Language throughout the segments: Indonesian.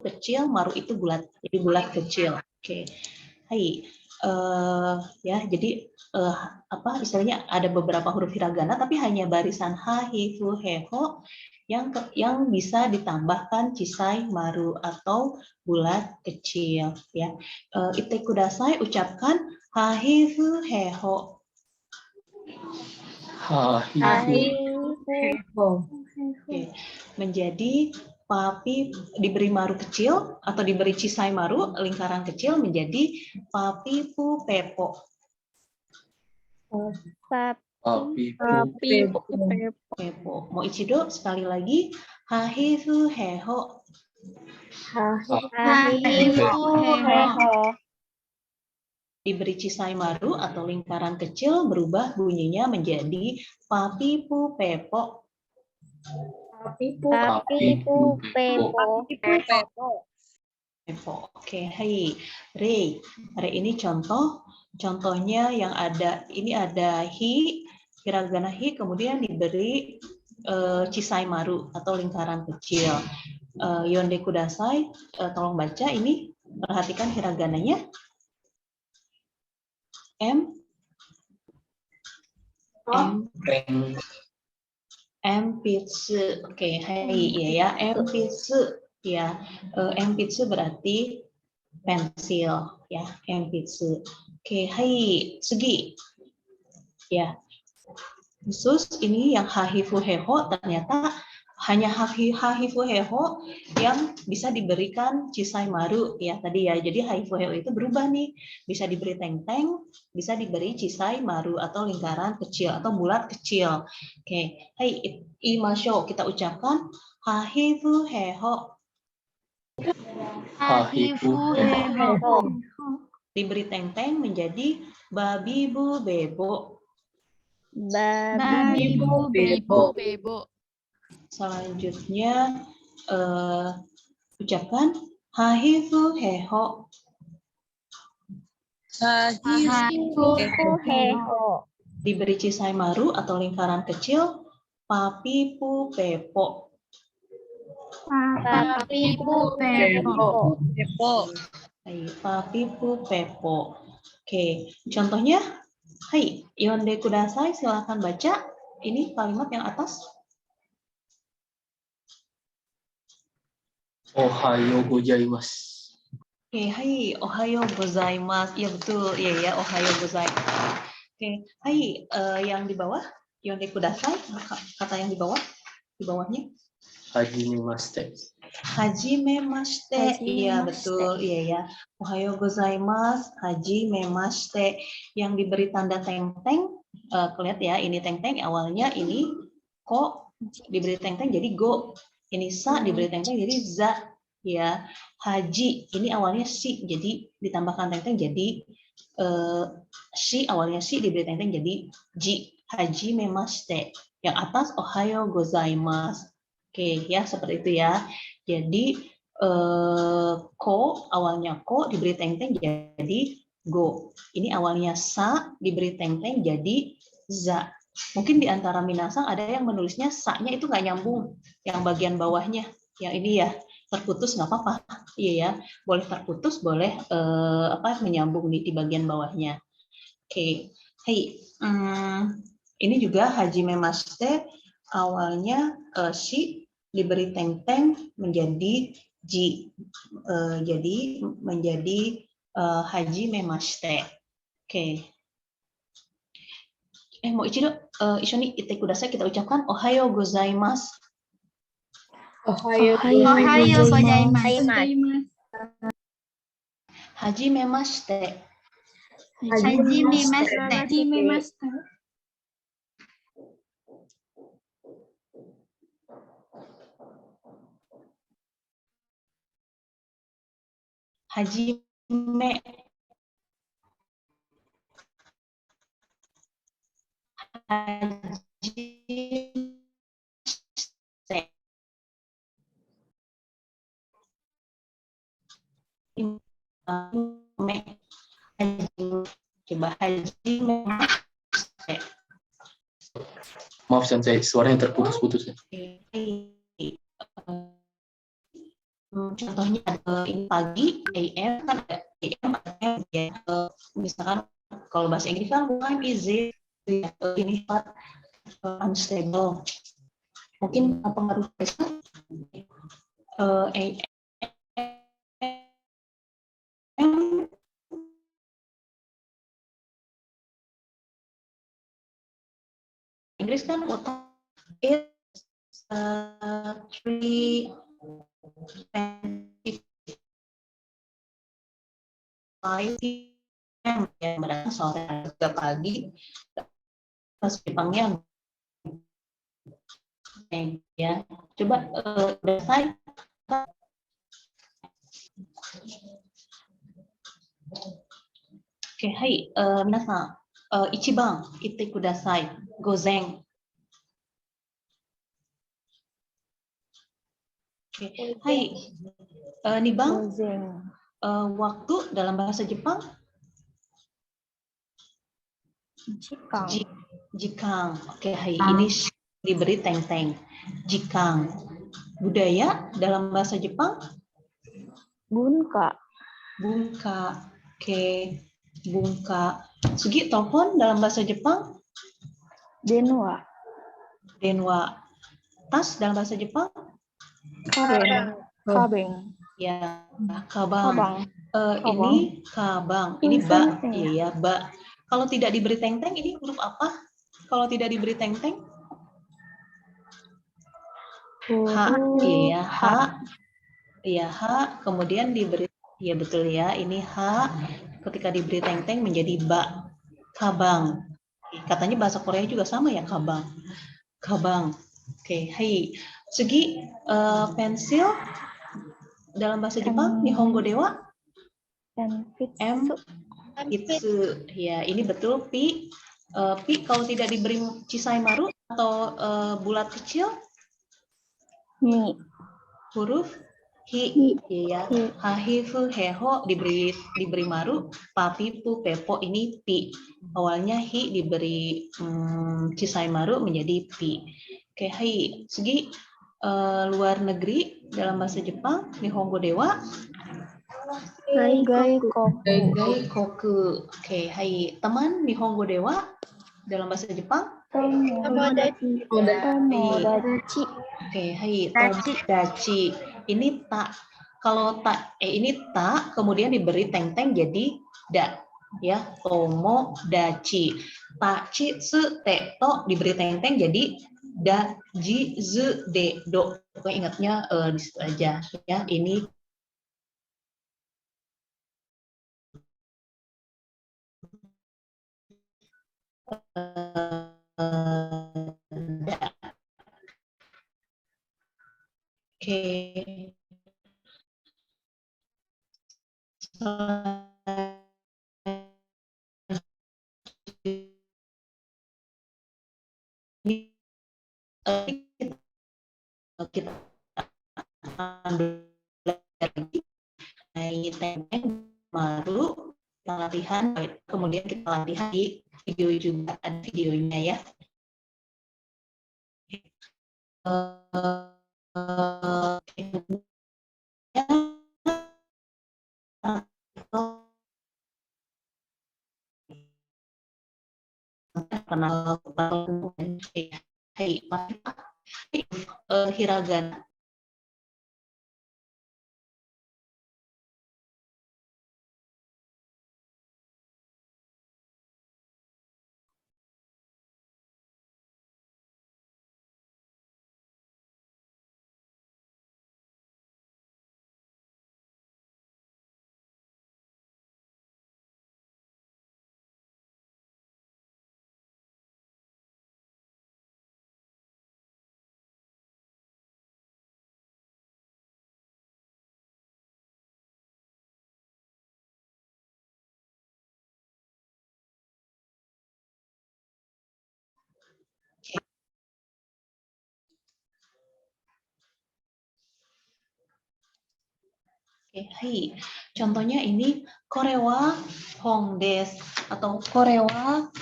kecil, maru itu bulat, jadi bulat kecil. Oke. Hai. Ya, jadi apa istilahnya ada beberapa huruf hiragana tapi hanya barisan ha, hi, fu, he, ho yang bisa ditambahkan cisai, maru atau bulat kecil ya. Ite kudasai, ucapkan ha, hi, fu, he, ho. Ha, hi, fu. Oke. Menjadi papi diberi maru kecil atau diberi cisai maru lingkaran kecil menjadi papi pu pepo. Papi, pu, Pepo. Mau ichido sekali lagi. Hahi fu heho. Diberi cisai maru atau lingkaran kecil berubah bunyinya menjadi papi pu pepo. Pepo. Oke, hai. Re. Re ini contohnya yang ada, ini ada hi, hiragana hi, kemudian diberi cisai maru atau lingkaran kecil. Yonde kudasai, tolong baca ini, perhatikan hiragananya. Empitsu. Oke, hai, iya ya, empitsu. Ya, empitsu berarti pensil, ya, empitsu. Oke, hai, Sugi. Ya, khusus ini yang hahifu heho ternyata hanya hahifu heho yang bisa diberikan cisai maru ya tadi ya. Jadi hahifu heho itu berubah nih, bisa diberi teng-teng, bisa diberi cisai maru atau lingkaran kecil atau bulat kecil. Oke, hai imasho, kita ucapkan hahifu heho. hahifu, heho. Diberi teng-teng menjadi babi bu bebo. Babi bu bebo. Selanjutnya ucapkan hahifu heho. Diberi cisai maru atau lingkaran kecil papi pu pepo. Papi pu pepo. Papi pu pepo. Oke, contohnya, hai, yonde kudasai, silakan baca ini kalimat yang atas. Ohayo gozaimasu. Oke, hai, ohayo gozaimasu. Iya betul, iya ya, ohayo gozaimasu. Oke, hai, yang di bawah, yonde kudasai, kata yang di bawahnya. Hajimemashite. Hajimemashite. Iya betul, iya ya. Ohayo gozaimasu, hajimemashite. Yang diberi tanda teng-teng, kelihatan ya, ini teng-teng awalnya ini ko diberi teng-teng jadi go. Ini sa diberi teng-teng jadi za. Ya, haji ini awalnya si, jadi ditambahkan teng-teng jadi si, awalnya si diberi teng-teng jadi ji. Hajimemashite. Yang atas ohayo gozaimasu. Oke, ya seperti itu ya. Jadi ko awalnya ko diberi teng-teng jadi go. Ini awalnya sa diberi teng-teng jadi za. Mungkin di antara minasang ada yang menulisnya sa-nya itu nggak nyambung, yang bagian bawahnya. Yang ini ya terputus nggak apa-apa. Iya ya, boleh terputus, boleh menyambung nih di bagian bawahnya. Oke, hey, ini juga hajimemashite awalnya si diberi teng-teng menjadi ji, jadi menjadi hajimemashite. Oke. Mau ichido, ishoni ite kudasai, kita ucapkan ohayo gozaimasu. Ohayo gozaimasu. Hajimemashite. Hajime. Coba hajime. Maaf Sensei, suaranya terputus-putus ya. contohnya ada ini pagi, AM kan ada AM, AM ya. Misalkan kalau bahasa Inggris kan time is it, ini unstable. Mungkin pengaruh AM Inggris kan what is 3:25 PM ya, berarti sore atau pagi. Pas Jepangnya ya. Coba selesai. Oke, hai, minasan, ichiban itte kudasai, gozen. Oke, hai, nih bang, waktu dalam bahasa Jepang? Jikang. Oke, hai, ini diberi teng-teng. Jikang. Budaya dalam bahasa Jepang? Bunka. Bunka. Oke, bunka. Sugi, telepon dalam bahasa Jepang? Denwa. Denwa. Tas dalam bahasa Jepang? Kabeng. Ya, kabang. Kabang. Ini kabang. Ini ba. Iya ya, ba. Kalau tidak diberi teng-teng, ini huruf apa? Kalau tidak diberi teng-teng? H. Iya, H. Iya, H. Kemudian diberi, ya betul ya, ini H. Ketika diberi teng-teng menjadi ba. Kabang. Katanya bahasa Korea juga sama ya, kabang. Kabang. Oke, hai. Sugi, pensil dalam bahasa Jepang, Nihongo dewa? M. Itsu. Ya, ini betul, Pi. Pi kalau tidak diberi Chisaimaru atau bulat kecil? Mi. Huruf hi. Ya, hahifu, heho diberi maru, papipu, pepo ini pi. Awalnya hi diberi Chisaimaru menjadi pi. Oke, hai. Sugi, luar negeri dalam bahasa Jepang, Nihongo dewa? Gaikoku. Oke, hai. Teman Nihongo dewa dalam bahasa Jepang? Tomodachi. Oke, hai. Tomodachi. Ini tak. Kalau tak, ini tak, kemudian diberi teng-teng jadi da. Ya, tomodachi. Tachi, su, te, to diberi teng-teng jadi da, ji, zu, de, do. Pokoknya ingatnya di situ aja. Ya, ini Oke. Kita teng-teng baru kita latihan, kemudian kita latihan di video juga, ada videonya ya. Kenal hiragana. Oke, hai. Contohnya ini korewa hongdes atau korewa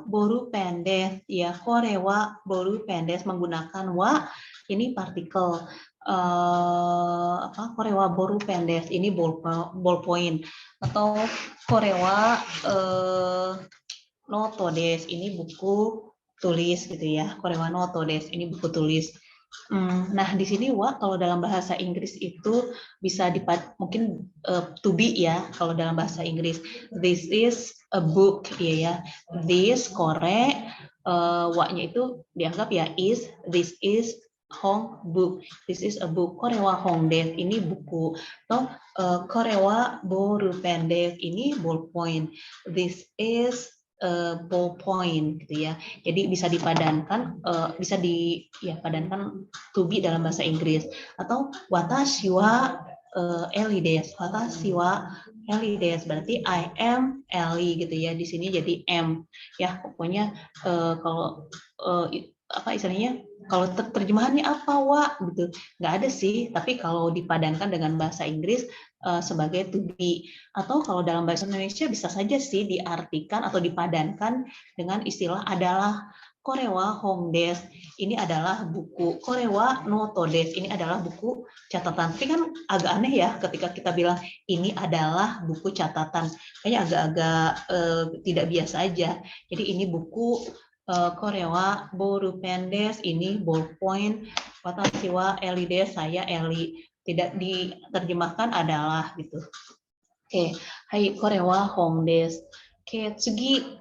boru pendes. Ya, korewa boru pendes menggunakan wa, ini partikel. korewa boru pendes, ini ballpoint, atau korewa noto des, ini buku tulis gitu ya. Korewa noto des, ini buku tulis. Nah, di sini wa kalau dalam bahasa Inggris itu bisa mungkin to be ya kalau dalam bahasa Inggris. This is a book ya. This kore wa-nya itu dianggap ya is. This is hong book. This is a book. Korewa hong des, ini buku. Atau korewa boru pendes, ini ballpoint. This is ballpoint gitu ya. Jadi bisa dipadankan, bisa padankan to be dalam bahasa Inggris. Atau watashi wa Ellie des. Watashi wa Ellie des berarti I am Ellie gitu ya. Di sini jadi am. Ya, pokoknya kalau apa istilahnya? Kalau terjemahannya apa wa gitu. Nggak ada sih, tapi kalau dipadankan dengan bahasa Inggris sebagai to be. Atau kalau dalam bahasa Indonesia bisa saja sih diartikan atau dipadankan dengan istilah adalah. Korewa hong des, ini adalah buku. Korewa noto des, ini adalah buku catatan. Tapi kan agak aneh ya ketika kita bilang ini adalah buku catatan. Kayaknya agak-agak tidak biasa aja. Jadi ini buku korewa boru pendes, ini ballpoint. Watashi wa Ellie des, saya Ellie. Tidak diterjemahkan adalah gitu. Oke, hai korewa hong des. Oke, tsugi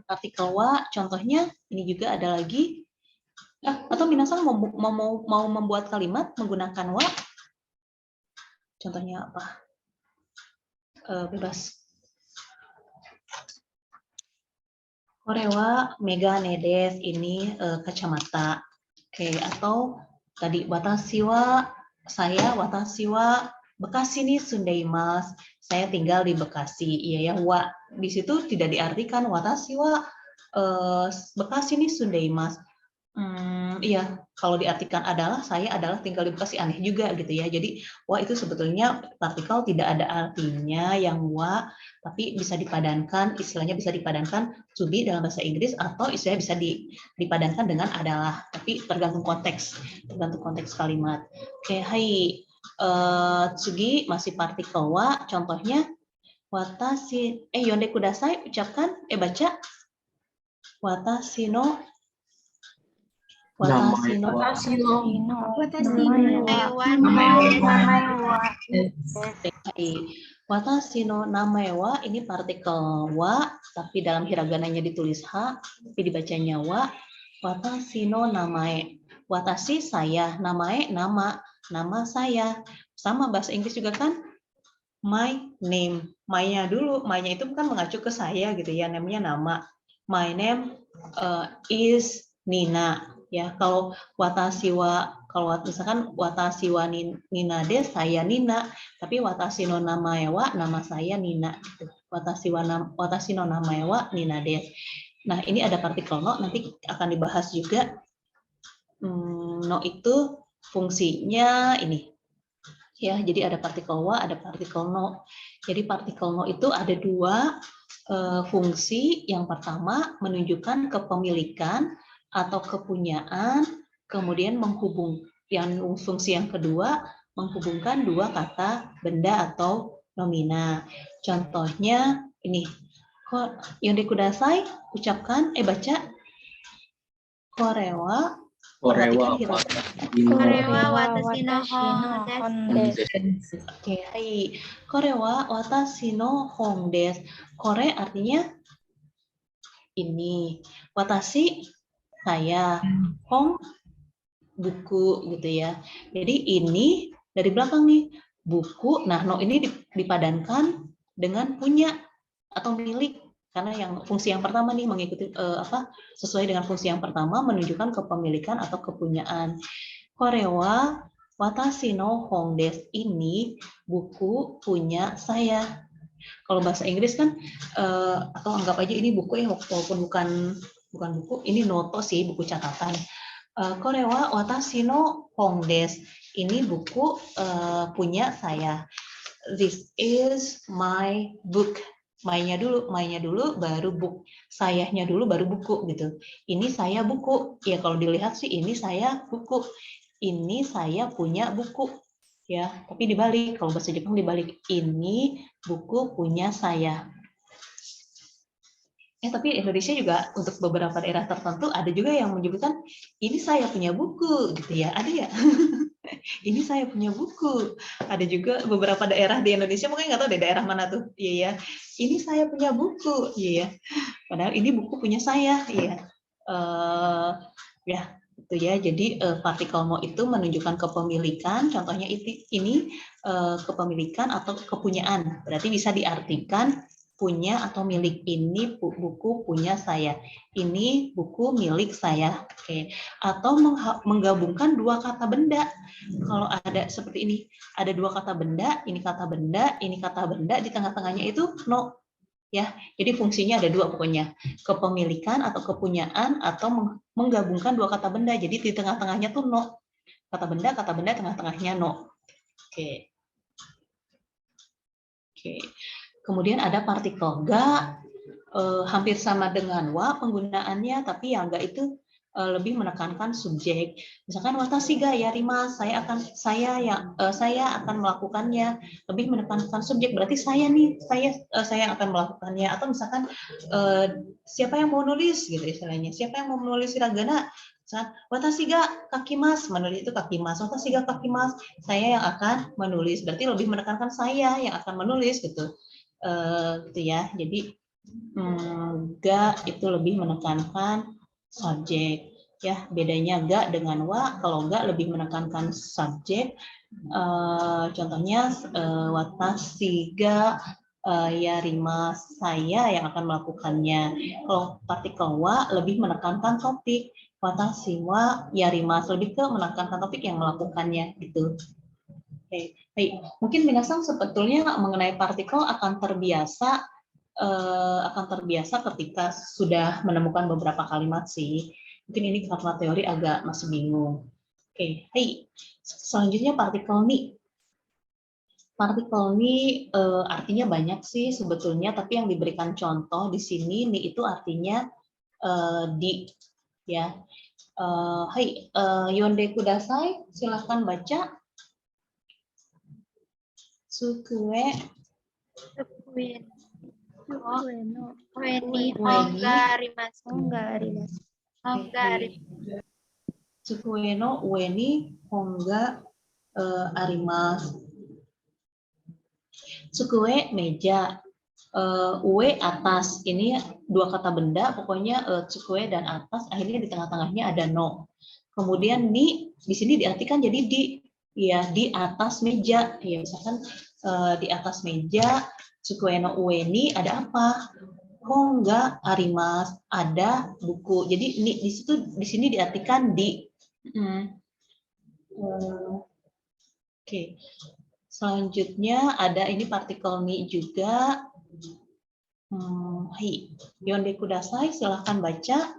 artikel wa, contohnya ini juga ada lagi. Atau minasan mau membuat kalimat menggunakan wa? Contohnya apa? Bebas. Korewa megane des, ini kacamata. Oke, atau tadi watashi wa, saya watashi wa Bekasi ni sundaimasu, saya tinggal di Bekasi. Iya ya, wa di situ tidak diartikan watashi wa Bekasi ni sundaimasu. Iya, kalau diartikan adalah saya adalah tinggal di Bekasi, aneh juga gitu ya. Jadi wa itu sebetulnya partikel tidak ada artinya yang wa, tapi bisa dipadankan, istilahnya bisa dipadankan to be dalam bahasa Inggris, atau istilahnya bisa dipadankan dengan adalah, tapi tergantung konteks kalimat. Oke, hai tsugi masih partikel wa, contohnya watashi yonde kudasai, ucapkan baca watashi no watashi no watashi no namae wa, ini partikel wa, tapi dalam hiragananya ditulis ha, tapi dibacanya wa. Watashi no namae, watashi saya, namae nama saya. Sama bahasa Inggris juga kan, my name. My-nya dulu, my-nya itu kan mengacu ke saya gitu ya, namanya nama. My name is Nina. Ya, kalau watashi wa, kalau misalkan watashi wa Nina des, saya Nina, tapi watashi no namae wa, nama saya Nina gitu. Watashi no namae wa Nina des. Nah, ini ada partikel no, nanti akan dibahas juga. No itu fungsinya ini. Ya, jadi ada partikel wa, ada partikel no. Jadi partikel no itu ada dua fungsi. Yang pertama menunjukkan kepemilikan atau kepunyaan, kemudian fungsi yang kedua menghubungkan dua kata benda atau nomina. Contohnya ini, yonde kudasai, ucapkan, baca korewa watashi no hong desu. Oke, hai. Korewa watashi no hong desu. Kore artinya ini. Watashi saya. Hong buku gitu ya. Jadi ini dari belakang nih buku. Nah, no ini dipadankan dengan punya atau milik. Karena yang fungsi yang pertama nih mengikuti sesuai dengan fungsi yang pertama menunjukkan kepemilikan atau kepunyaan. Korewa watashi no hong desu, ini buku punya saya. Kalau bahasa Inggris kan atau anggap aja ini buku ya, walaupun bukan buku, ini noto sih, buku catatan. Korewa watashi no hong desu, ini buku punya saya. This is my book. My-nya dulu baru book. Sayanya dulu baru buku gitu. Ini saya buku. Ya kalau dilihat sih ini saya buku. ini saya punya buku. Ya, tapi dibalik. Kalau bahasa Jepang dibalik. Ini buku punya saya. Tapi Indonesia juga untuk beberapa daerah tertentu ada juga yang menyebutkan ini saya punya buku gitu ya. Ada ya? Ini saya punya buku. Ada juga beberapa daerah di Indonesia, mungkin nggak tahu deh daerah mana tuh. Iya ya. Ini saya punya buku. Iya ya. Padahal ini buku punya saya. Iya. Ya, itu ya. Jadi partikel mo itu menunjukkan kepemilikan. Contohnya ini kepemilikan atau kepunyaan. Berarti bisa diartikan punya atau milik. Ini buku punya saya. Ini buku milik saya. Oke. Atau menggabungkan dua kata benda. Kalau ada seperti ini, ada dua kata benda, ini kata benda, ini kata benda, di tengah-tengahnya itu no. Ya, jadi fungsinya ada dua pokoknya, kepemilikan atau kepunyaan atau menggabungkan dua kata benda. Jadi di tengah-tengahnya tuh no. Kata benda, tengah-tengahnya no. Oke. Oke. Kemudian ada partikel ga, hampir sama dengan wa penggunaannya, tapi yang ga itu lebih menekankan subjek. Misalkan watashi ga yarimasu, saya akan melakukannya, lebih menekankan subjek. Berarti saya nih, saya akan melakukannya. Atau misalkan siapa yang mau nulis gitu istilahnya. Siapa yang mau menulis hiragana? Watashi ga kakimasu, menulis itu kakimasu. Watashi ga kakimasu, saya yang akan menulis. Berarti lebih menekankan saya yang akan menulis gitu. Gitu ya. Jadi ga itu lebih menekankan subjek. Ya, bedanya ga dengan wa. Kalau ga lebih menekankan subjek. Contohnya watashi ga yarimasu, saya yang akan melakukannya. Kalau partikel wa lebih menekankan topik. Watashi wa yarimasu, lebih ke menekankan topik yang melakukannya gitu. Oke. Baik. Mungkin minasan sebetulnya mengenai partikel akan terbiasa ketika sudah menemukan beberapa kalimat sih. Mungkin ini karena teori agak masih bingung. Oke, hai. Selanjutnya partikel ni. Partikel ni artinya banyak sih sebetulnya, tapi yang diberikan contoh di sini ni itu artinya di, ya. Hai, yonde kudasai, silahkan baca. Sukue. Sukue no ue ni honga arimasu. Sukue meja, ue atas. Ini dua kata benda, pokoknya sukue dan atas. Akhirnya di tengah-tengahnya ada no. Kemudian ni di sini diartikan jadi di, ya di atas meja. Ya misalkan di atas meja. Sukue no ue ni ada apa? Honga arimasu, ada buku. Jadi ini di sini diartikan di. Oke. Selanjutnya ada ini partikel ni juga. Hai, yonde kudasai, silahkan baca.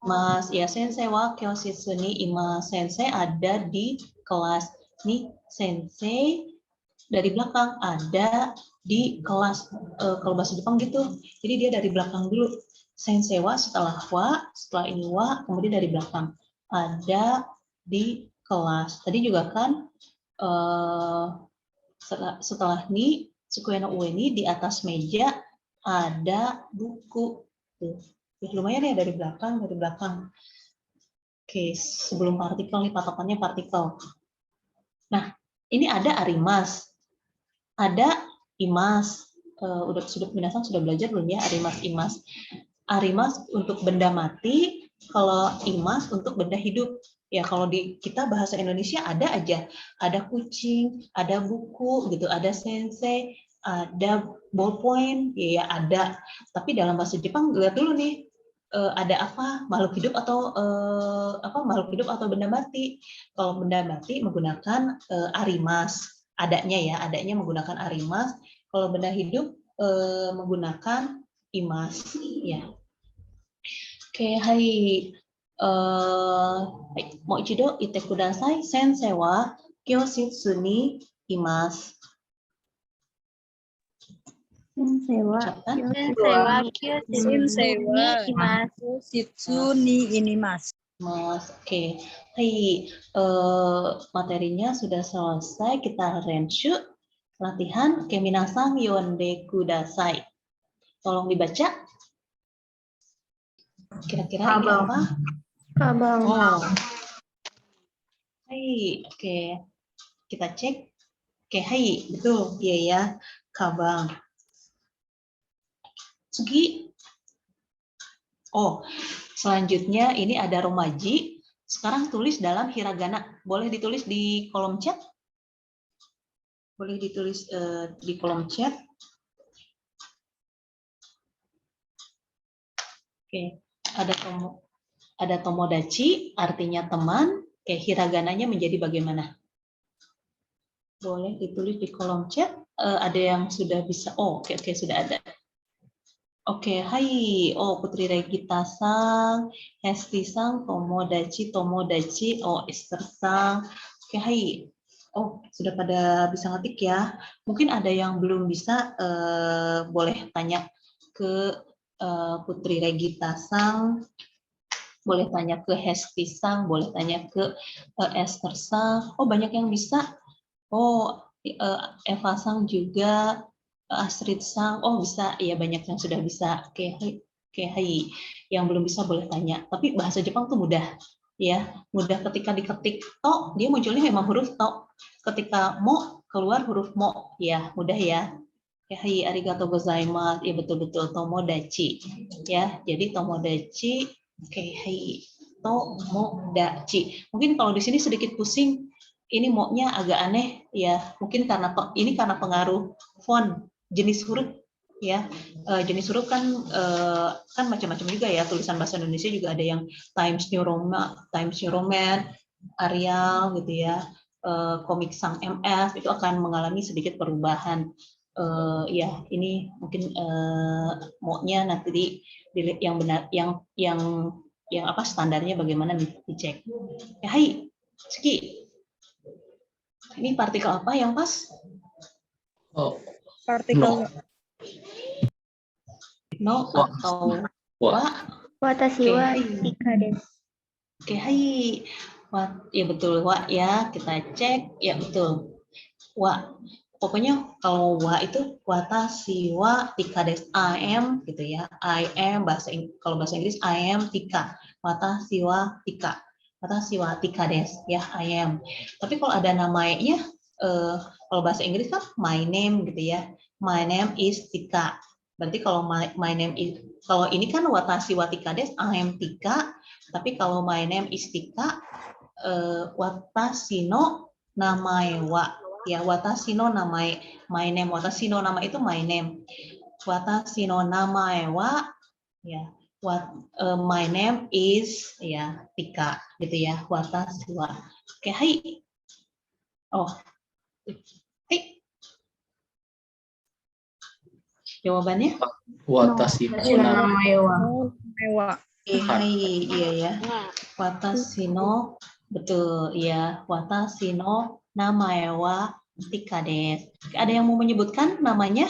Mas, ya sensei wa kyositsu ni imasu. Sensei ada di kelas. Nih sensei dari belakang, ada di kelas. Kalau bahasa Jepang gitu. Jadi dia dari belakang dulu. Sensei wa setelah wa, setelah ini wa, kemudian dari belakang. Ada di kelas. Tadi juga kan setelah ni sukue no ue ni di atas meja ada buku. Tuh. Lumayan ya dari belakang. Oke, sebelum partikel nih patokannya partikel. Nah, ini ada arimas, ada imas. Minasan sudah belajar belum ya arimas, imas. Arimas untuk benda mati, kalau imas untuk benda hidup. Ya kalau di kita bahasa Indonesia ada aja, ada kucing, ada buku gitu, ada sensei, ada ballpoint, ya ada. Tapi dalam bahasa Jepang lihat dulu nih. Ada apa, makhluk hidup atau benda mati. Kalau benda mati menggunakan arimas, adanya menggunakan arimas. Kalau benda hidup menggunakan imas, ya. Oke, hai. Mo ichido ite kudasai. Sensei wa kyositsu ni imasu. Sensei wa Ucapkan. Sensei wa Sensei kyushu ni inimasu. Mas, oke. Hai, materinya sudah selesai. Kita renshu latihan keminasang yonde kudasai. Tolong dibaca. Kira-kira ini apa? Kabang. Oh. Hai, oke. Kita cek. Oke, hai, betul. Iya ya, kabang. Sugi. Oh, selanjutnya ini ada romaji. Sekarang tulis dalam hiragana. Boleh ditulis di kolom chat? Boleh ditulis di kolom chat. Oke, ada tomodachi, artinya teman. Oke, hiragananya menjadi bagaimana? Boleh ditulis di kolom chat. Ada yang sudah bisa. Oh, oke, sudah ada. Oke, hai. Oh, Putri Regita-sang, Hesti-sang, Tomodachi, oh, Esther-sang. Oke, hai. Oh, sudah pada bisa ngetik ya. Mungkin ada yang belum bisa, boleh tanya ke Putri Regita-sang, boleh tanya ke Hesti-sang, boleh tanya ke Esther-sang. Oh, banyak yang bisa. Oh, Eva-sang juga. Astrid Sang, oh bisa, ya banyak yang sudah bisa. Oke, hai. Yang belum bisa boleh tanya. Tapi bahasa Jepang tuh mudah, ya, mudah ketika diketik to, dia munculnya memang huruf to. Ketika mo keluar huruf mo, ya mudah ya. Oke, hai, arigatou gozaimasu. Ya betul-betul tomodachi, ya. Jadi tomodachi, oke, hai, tomodachi. Mungkin kalau di sini sedikit pusing. Ini mo-nya agak aneh ya, mungkin karena ini karena pengaruh font, jenis huruf ya. Jenis huruf kan macam-macam juga ya, tulisan bahasa Indonesia juga ada yang Times New Roman, Arial gitu ya. Komik Sang MS itu akan mengalami sedikit perubahan. Ya, ini mungkin mo-nya nanti yang benar, yang apa standarnya bagaimana dicek. Ya, hai, Seki. Ini partikel apa yang pas? Oh, Partikel No Wa. atau Wa. wa? Watashi wa Oke. tika desu. Oke, hai. Wa, ya betul, wa ya. Kita cek, ya betul. Wa. Pokoknya kalau wa itu watashi wa tika desu. I am gitu ya. I am kalau bahasa Inggris I am tika. Watashi wa tika. Watashi wa tika desu ya, I am. Tapi kalau ada namanya, kalau bahasa Inggris kan my name gitu ya. My name is Tika. Berarti kalau my name is, kalau ini kan watashi wa tika desu, I am Tika. Tapi kalau my name is Tika, watashi no namae wa, ya watashi no namae, my name, watashi no nama itu my name, watashi no namae wa, ya my name is ya Tika gitu ya, watashi wa. Oke, hai. Oh, hai. Jawabannya? Watashi no namae mewah. Hai, iya ya. Watashi no, betul ya. Watashi no namae wa Tika desu. Ada yang mau menyebutkan namanya?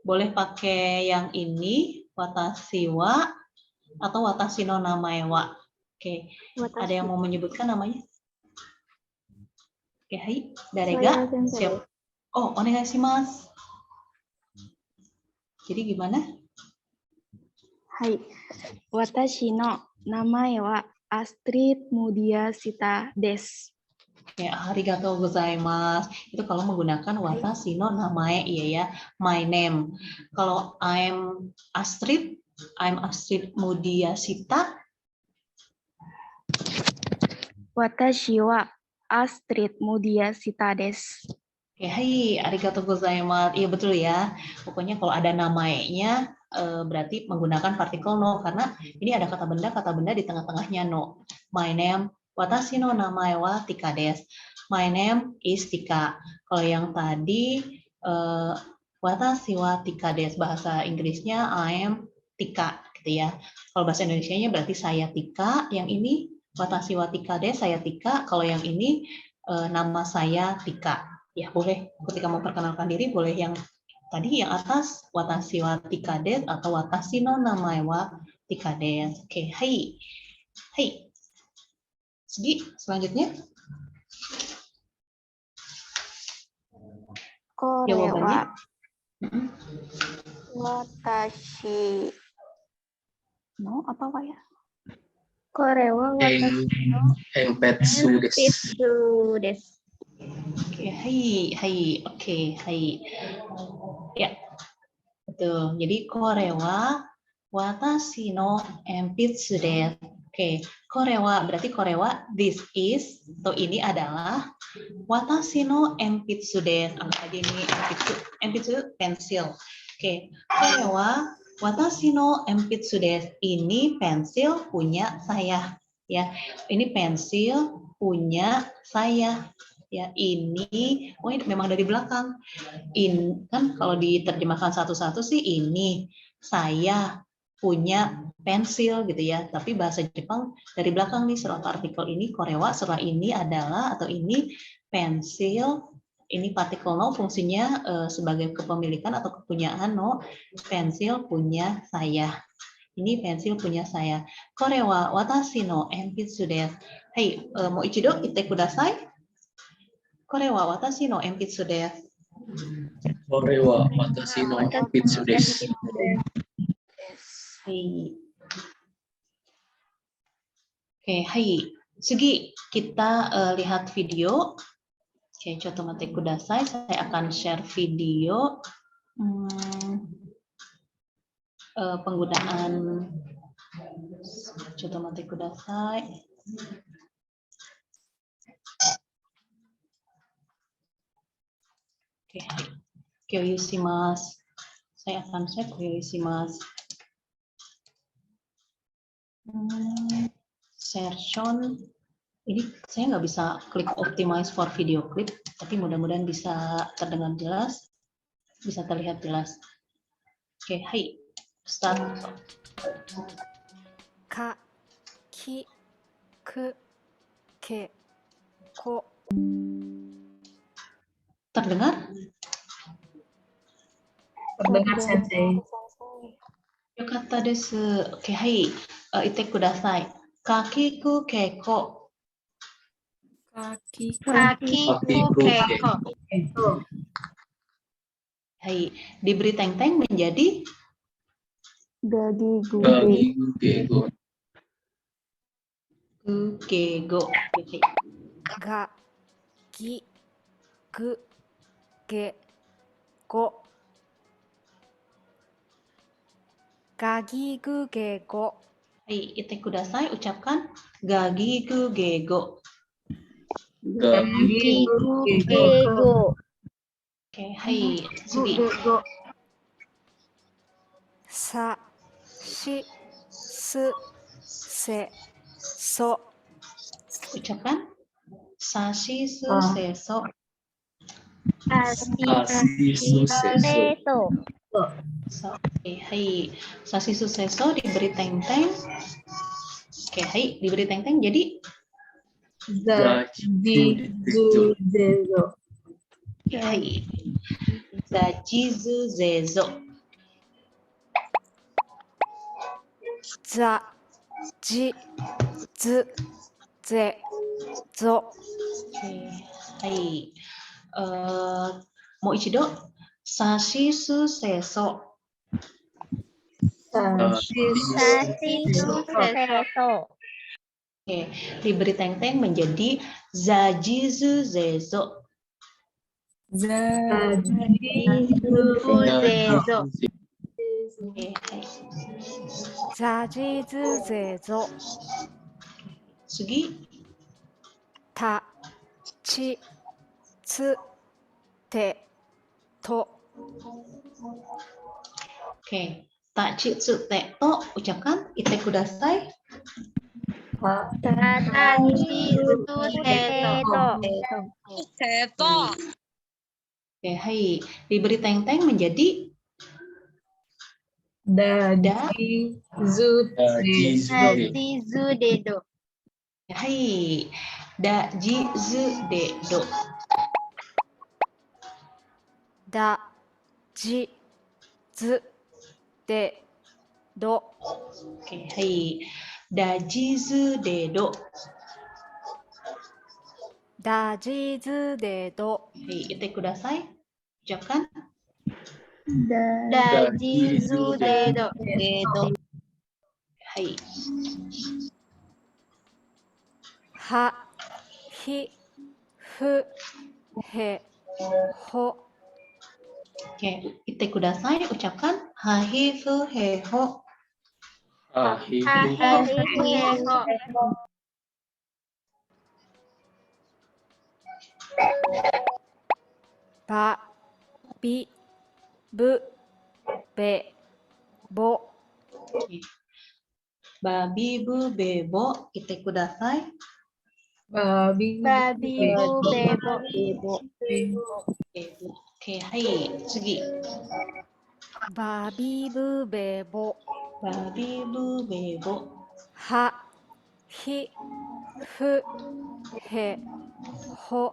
Boleh pakai yang ini, watashi wa atau watashi no namae wa. Oke, ada yang mau menyebutkan namanya? Oke, hai, Darega, siap. Oh, onegaishimasu. Jadi gimana? Hai. Watashi no namae wa Astrid Mudiasita desu. Ya, arigatou gozaimasu. Itu kalau menggunakan watashi no namae, iya ya, my name. Kalau I'm Astrid Mudiasita. Watashi wa Astrid Mudiasita desu. Oke, hai, arigatou gozaimasu. Iya betul ya. Pokoknya kalau ada namanya berarti menggunakan partikel no, karena ini ada kata benda di tengah-tengahnya no. My name, watashi no namae wa Tika desu. My name is Tika. Kalau yang tadi watashi wa Tika desu, bahasa Inggrisnya I am Tika gitu ya. Kalau bahasa Indonesianya berarti saya Tika. Yang ini watashi wa Tika desu, saya Tika. Kalau yang ini nama saya Tika. Ya boleh ketika memperkenalkan diri boleh yang Tadi yang atas watashi wa tika desu atau watashi no namae wa tika desu. Oke, hai. Hai. Segi selanjutnya. Jawabannya. Korewa watashi no apa Pak ya? Korewa watashi no Empetsu desu. pitsu desu. Oke, hai. Oke, hai. Ya. Betul. Jadi korewa watashi no enpitsu desu. Oke, korewa berarti korewa this is atau ini adalah watashi no enpitsu desu. Anggap aja ini enpitsu pensil. Oke, korewa watashi no enpitsu desu. Ini pensil punya saya. Ya, ini pensil punya saya. Ya, ini memang dari belakang. Kan kalau diterjemahkan satu-satu sih ini saya punya pensil gitu ya. Tapi bahasa Jepang dari belakang nih surat artikel ini korewa, surah ini adalah atau ini pensil, ini partikel no fungsinya sebagai kepemilikan atau kepunyaan no, pensil punya saya. Ini pensil punya saya. Korewa watashi no enpitsu desu. Hai, mau ichido ite kudasai? Korewa watashi no enpitsu desu. Korewa watashi no enpitsu desu. Hai. Oke, hai. Sugi, kita lihat video. Oke, cotomate kudasai. Saya akan share video penggunaan cotomate kudasai. Oke, hai. Kyoyushimasu. Saya akan share kyoyushimasu. Session. Ini saya nggak bisa klik optimize for video clip, tapi mudah-mudahan bisa terdengar jelas, bisa terlihat jelas. Oke, hai, start. Ka, ki, ku, ke, ko. Terdengar? Terdengar sensei. Yokata desu. Oke, hai, ite kudasai. Kakiku keko. Kakiku keko. Hai, diberi teng-teng menjadi Gagi Gagi guge. gugego. gugego. Oke. Ga, gi, gu, ge, go. Gagi gu ge go. Hai, ite kudasai, ucapkan gagi gugego. Gagi Kego. Oke, hai, Sugi. Sa, shi, su, se, so. Ucapkan sashi su seso. Sashi su seso. So, oke, hai. Sashi su seso diberi teng-teng. Oke, hai, diberi teng-teng jadi Zajizu desu. oke, hai. Zajizu zezo. Za, ji, zu, ze, zo. Oke, hai. Mau ichido? Sashi su seso. Sashi su seso. Oke, diberi teng-teng menjadi zajizu zezo. Zajizu zezo. Oke, hai. Zajizu ze zo. Sugi? Ta, chi, tsu, te, to. Oke, tachitsu te to ucapkan ite kudasai. Tachizu seto. Oke, hai. Diberi teng-teng menjadi Zajizu Zajizu dedo. hai. Dajizu dedo. Da, じ、ず、で、ど。Oke, hai. Dajizu dedo. だじずでど。 Hai, ite kudasai. Ucapkan. Dajizu dedo. Hai. は、ひ、ふ、へ、ほ。 Oke, ite kudasai. Ucapkan. Hahifu heho. Hahifuheho. Ba, bi, bu, be, bo. Oke. Babi bu bebo. Ite kudasai. Babi. Babi bu bebo. Bebo. Oke, hai. Sugi. Babi bu be bo. Babi bu bebo. Ha, hi, fu, he, ho.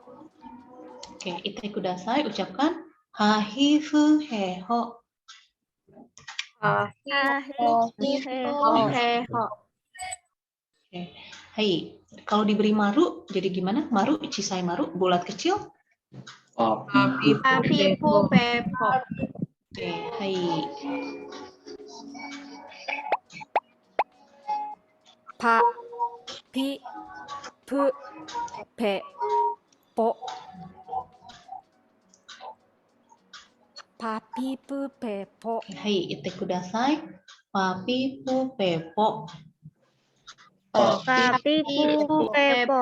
Oke, ite kudasai. Ucapkan. Hahifu heho. Hahifuheho. Oke. Hai. Kalau diberi maru, jadi gimana? Maru, cisai maru, bulat kecil. Papi. Hahifupepo. Oke, hai. Pa, pi, pu, pe, po. Papi pu pe po. Hai, ite kudasai. Papi pu pepo. Hahifupepo.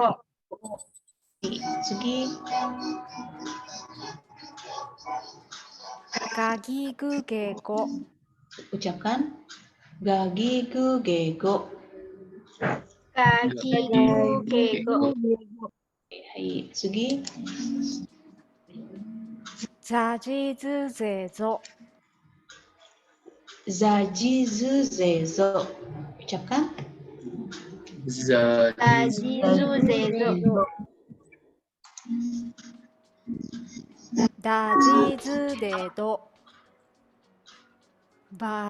Sugi. Gagi gu ge go. Ucapkan. Gagi gu gego. Kaki gu gego. Hai, Sugi. Zaji zu ze zo. Zajizu zezo. Ucapkan. Dajizu zezo. Daji zu de do. Ba,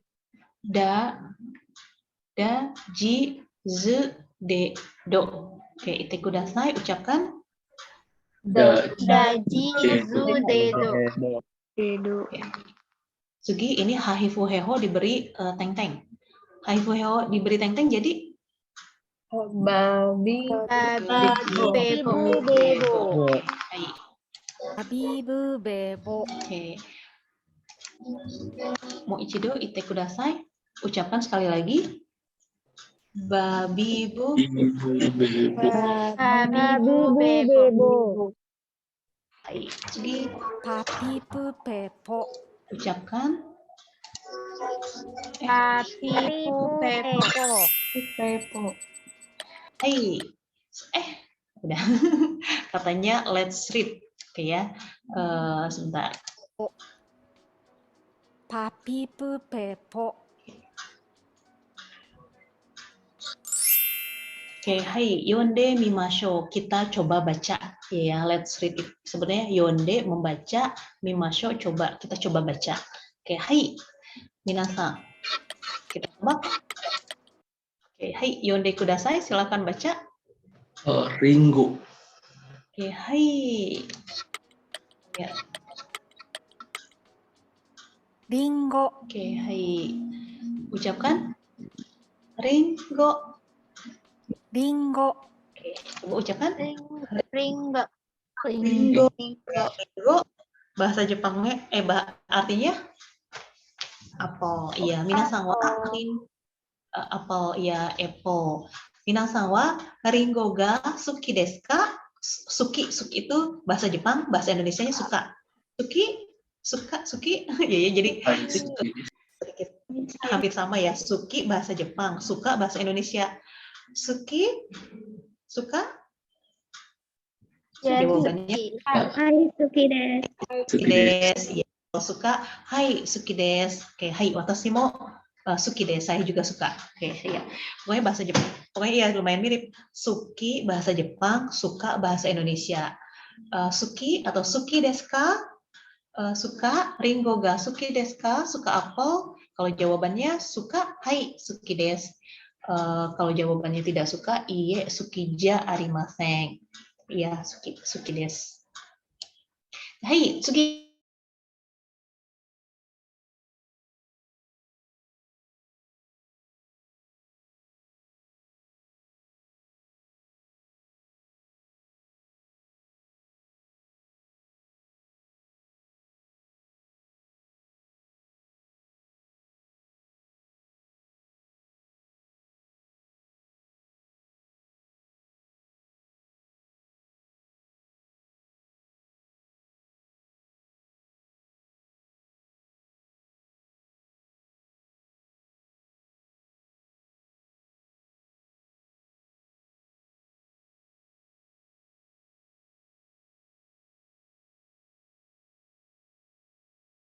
Ji zu de do. Oke, ite kudasai. Ucapkan. Dajizu dedo. Sugi, ini hahifu heho diberi teng-teng. Hahifu heho diberi teng-teng jadi Babi. Babi bebo. hai. abi bu be bo. Oke. Mau ichido ite kudasai. Ucapkan sekali lagi. Babi bu. Babi bu bebo. Hai. Sugi, Papi pu pe po. ucapkan. Hahifupepo. Hai. Udah. Katanya let's read. Oke ya. Sebentar. Papi pu pe po. Oke, hai, yonde mimasho. Kita coba baca. Ya, let's read it. Sebenarnya yonde membaca, mimasho coba. Kita coba baca. Oke, hai. Minasan. Kita coba. Oke, hai, yonde kudasai. Silakan baca. Ringo. Oke, hai. Ya. Ringo. Oke, hai. Ucapkan. Ringo. Ringo. Oke, coba ucapkan. Ringo. Ringo. Ringo. Bahasa Jepangnya, artinya apel. Iya, minasan wa apel, ya apple. Minasan wa ringo ga suki desu ka? Suki itu bahasa Jepang, bahasa Indonesianya suka. Suki. ya, jadi sedikit hampir sama ya. Suki bahasa Jepang, suka bahasa Indonesia. Suki, suka. Jawabannya Suki desu. desu. Ya, kalau suka, hai suki desu. Oke, hai watashi mo suki desu. Saya juga suka. Oke, ya. Pokoknya bahasa Jepang. Pokoknya ya lumayan mirip. Suki bahasa Jepang, suka bahasa Indonesia. Suki atau suki desu ka? Suka, Ringo ga suki desu ka? Suka apel? Kalau jawabannya suka, hai, suki desu. Kalau jawabannya tidak suka, iye, suki ja arimasen. Iya, suki desu. Hai, suki.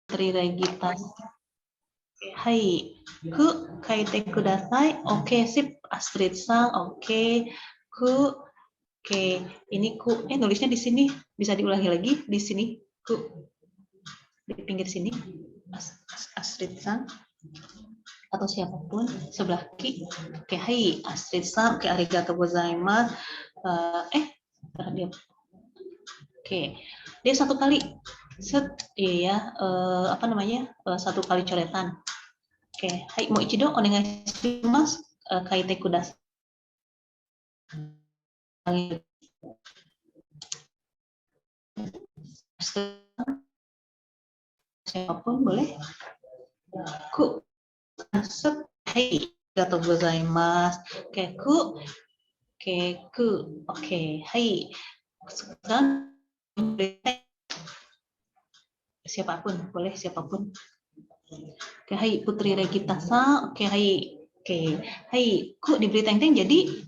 Putri Regita. Hai, ku kaite kudasai. Oke, sip. Astrid Sang, oke. Ku, oke. Ini ku, nulisnya di sini. Bisa diulangi lagi di sini. Ku, di pinggir sini. Astrid Sang. Atau siapapun sebelah ki. Oke, hai, Astrid Sang. Oke, arigatou gozaimasu. Dia. Oke, dia satu kali. Set, iya, apa namanya? Satu kali coretan. Oke, hai, mo ichido onegai shimasu. Kaite kudasai. Siapapun boleh. Ku, set, hai, arigatou gozaimasu. Oke, ku, oke, hai. Sekarang siapapun, boleh siapapun. Oke, hai, Putri Regita Sang. Oke, hai. Oke, hai, ku diberi teng-teng jadi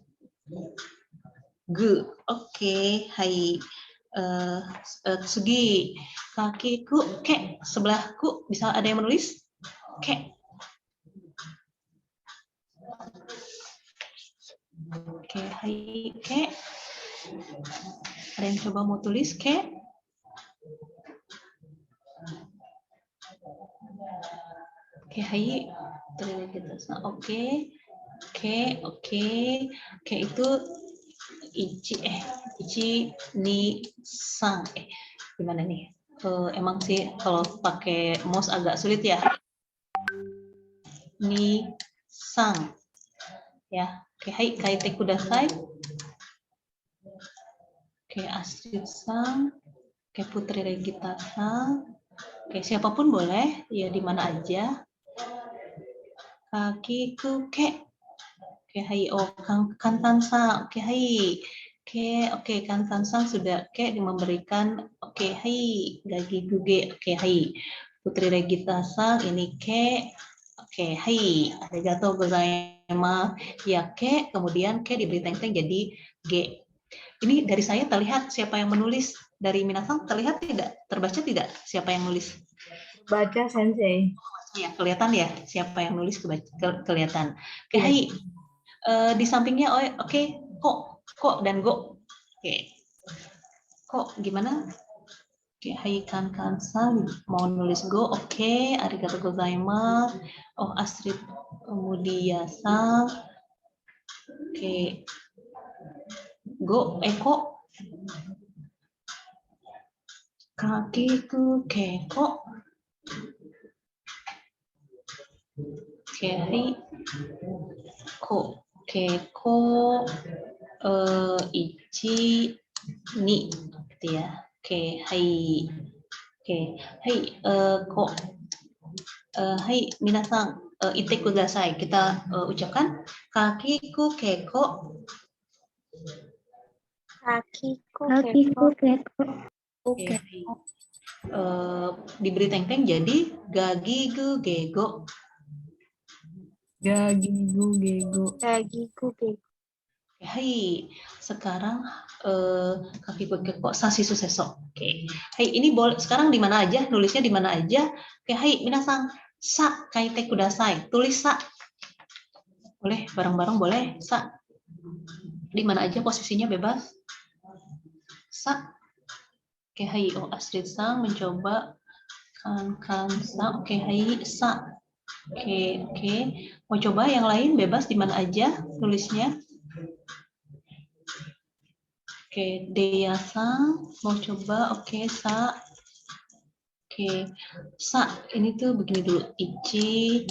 gu. Oke, hai. Sugi, kakiku, ke, sebelahku, bisa ada yang menulis? Ke. Oke, hai, ke. Ada yang coba mau tulis ke? Oke, hai. Oke. Oke, itu ichi ni sang. Gimana nih? Emang sih kalau pakai mouse agak sulit ya. Ni sang. Ya. Oke, hai, kaite kudasai. Oke, Astrid Sang. Oke, Putri Regita Sang. Oke, siapapun boleh, ya di mana aja. Kakiku ke. Oke, hai, oh, Kantan Sang. Oke, hai. Oke, Kantan Sang sudah memberikan. Oke, hai, gagi guge. Oke, hai. Putri Regita Sang ini ke. Oke, hai, arigatou gozaimasu. Ya, kemudian diberi teng-teng jadi G. Ini dari saya terlihat siapa yang menulis. Dari Minasang terlihat tidak? Terbaca tidak siapa yang nulis? Baca, Sensei. Ya, kelihatan ya siapa yang nulis, kelihatan. Oke, hai. Di sampingnya, oke, kok dan go. Oke. Kok gimana? Oke, hai, Kan-san mau nulis go. Oke, arigatou gozaimasu. Oh, Astrid Mudia-san. Oke. Go, kok. Kakiku keko. Keri ko keko ichi ni gitu ya. Oke, hai. Oke, hai, kok hai, minasan, ite kudasai. Kita ucapkan kakiku keko. Kakiku keko. Oke. Diberi teng-teng jadi gagigu gego. Gagigu gego. Kakiku keko. Hai, sekarang kakiku keko sasi suseso. Oke. Hai, ini boleh sekarang di mana aja? Nulisnya di mana aja? Oke, hai, minasang sa kaite kudasai. Tulis sa. Boleh bareng-bareng boleh sa. Di mana aja posisinya bebas. Sa. Oke, hai, oh, Astrid Sang mencoba. Sa. Oke, hai, sa. Oke. Mau coba yang lain bebas di mana aja tulisnya. Oke, Deya-san mau coba. Oke, sa. Oke, sa. Ini tuh begini dulu. Ichi,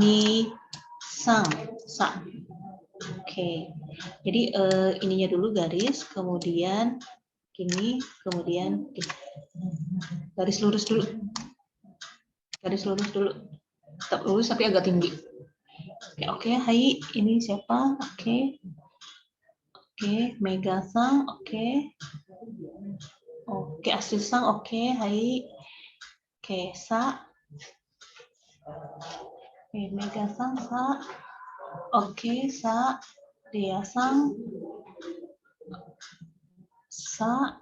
ni, sang, sa. Oke. Jadi ininya dulu garis, kemudian gini, kemudian gini. Garis lurus dulu. Garis lurus dulu. Tetap lurus tapi agak tinggi. Oke, hai, ini siapa? Oke, Mega-san, oke, Asil-san, oke, hai, oke, sa, oke, Mega-san, sa, oke, sa, Dia-san, sa,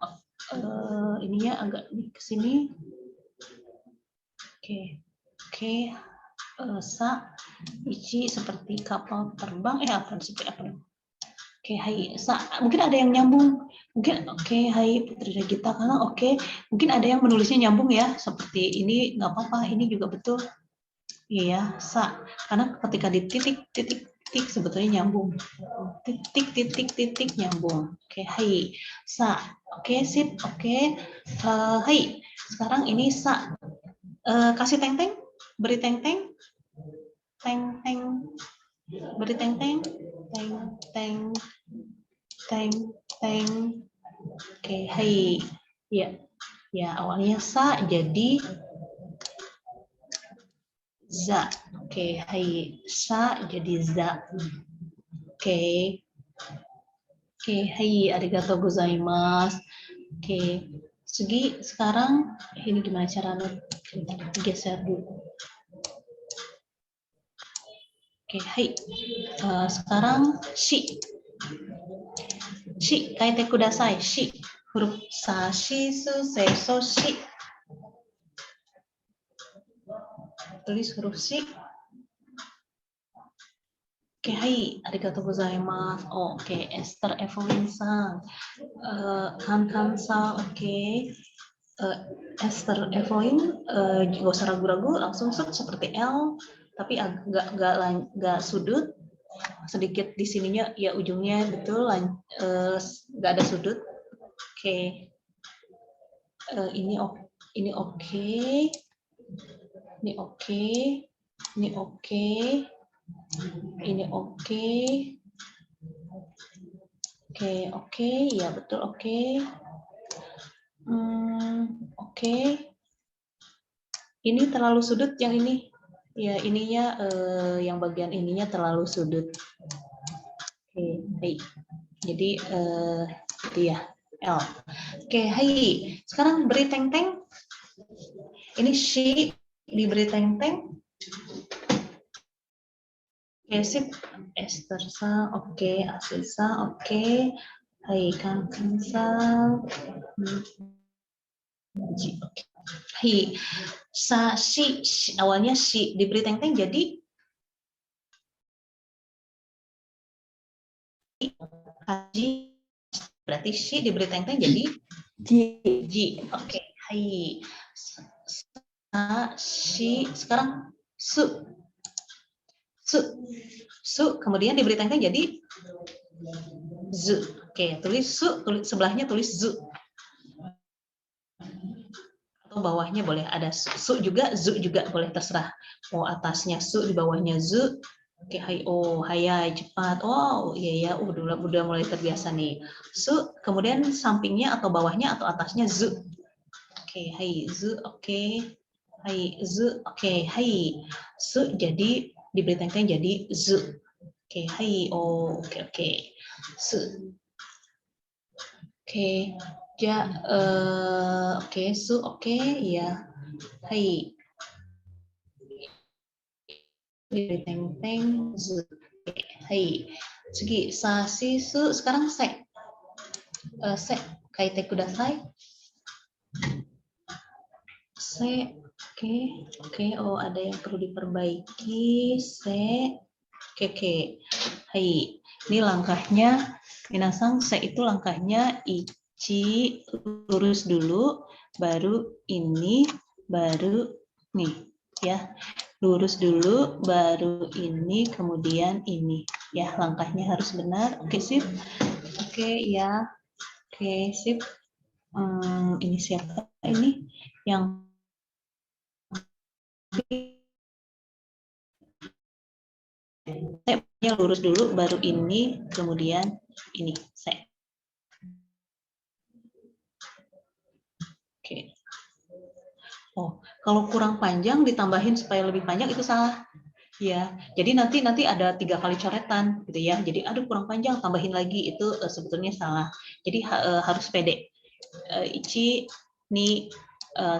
ininya agak ke sini, oke, sa, Ichi seperti kapal terbang, seperti apa? Oke, hai, sa, mungkin ada yang nyambung, mungkin oke, hai, Putri Regita, karena oke, mungkin ada yang menulisnya nyambung ya, seperti ini nggak apa-apa, ini juga betul, iya, sa, karena ketika di titik sebetulnya nyambung, titik nyambung, oke, hai, sa, oke, sip, oke, hai, sekarang ini sa, kasih teng-teng, beri teng-teng, beri teng-teng, oke, hai, ya awalnya sa jadi za, oke, hai, sa jadi za, oke, hai, arigatou gozaimasu, oke, Sugi sekarang ini gimana caranya geser dulu. Oke, hai. Sekarang shi. Shi, kaite kudasai. Shi. Huruf sa, shi, su, se, so, shi. Tulis huruf shi. Oke, hai. Arigatou gozaimasu. Oke, Esther Evelyn-san. Han-san, oke. Esther Evelyn, nggak usah ragu-ragu, langsung seperti L, tapi nggak sudut, sedikit di sininya ya ujungnya betul, nggak ada sudut. Oke, ini oke, ini oke, ini oke, ini oke, ini oke, oke, ya betul oke. Oke, ini terlalu sudut yang ini, ya ininya yang bagian ininya terlalu sudut. Oke, baik. Jadi ya L. Oke, hai. Sekarang beri teng-teng. Ini she diberi teng-teng. Oke, sip. Esther-san, oke. Asil-san, oke. Hai, Kan-san. Oke. Hi, sa, shi, awalnya shi diberi teng-teng jadi haji, berarti shi diberi teng-teng jadi ji. Oke, hai. Sa, shi, sekarang su, kemudian diberi teng-teng jadi zu. Oke, tulis su, sebelahnya tulis zu. Atau bawahnya boleh ada su juga, zu juga boleh, terserah. Mau atasnya su, di bawahnya zu. Oke, hai, hayai, cepat. Wow, iya ya, udah mulai terbiasa nih. Su, kemudian sampingnya atau bawahnya atau atasnya zu. Oke, hai, zu, oke. Hai, zu, oke, hai. Su jadi diberi teng-teng jadi zu. Oke, hai, oke. Su. Oke. Ja, oke, su, oke, ya, hai, diberi teng-teng, zu, oke, hai, Sugi, sa, si, su, sekarang se, kaite kudasai, se, oke, ada yang perlu diperbaiki, se, oke, hai, ini langkahnya, minasang, se itu langkahnya ichi, lurus dulu, baru ini baru nih ya. Lurus dulu, baru ini, kemudian ini. Ya, langkahnya harus benar. Oke, sip. Oke, ya. Oke, sip. Ini siapa ini? Yang saya lurus dulu, baru ini, kemudian ini. Saya. Oke. Oh, kalau kurang panjang ditambahin supaya lebih panjang itu salah. Ya, jadi nanti ada 3 kali coretan gitu ya. Jadi aduh kurang panjang, tambahin lagi itu sebetulnya salah. Jadi harus pede. Ichi ni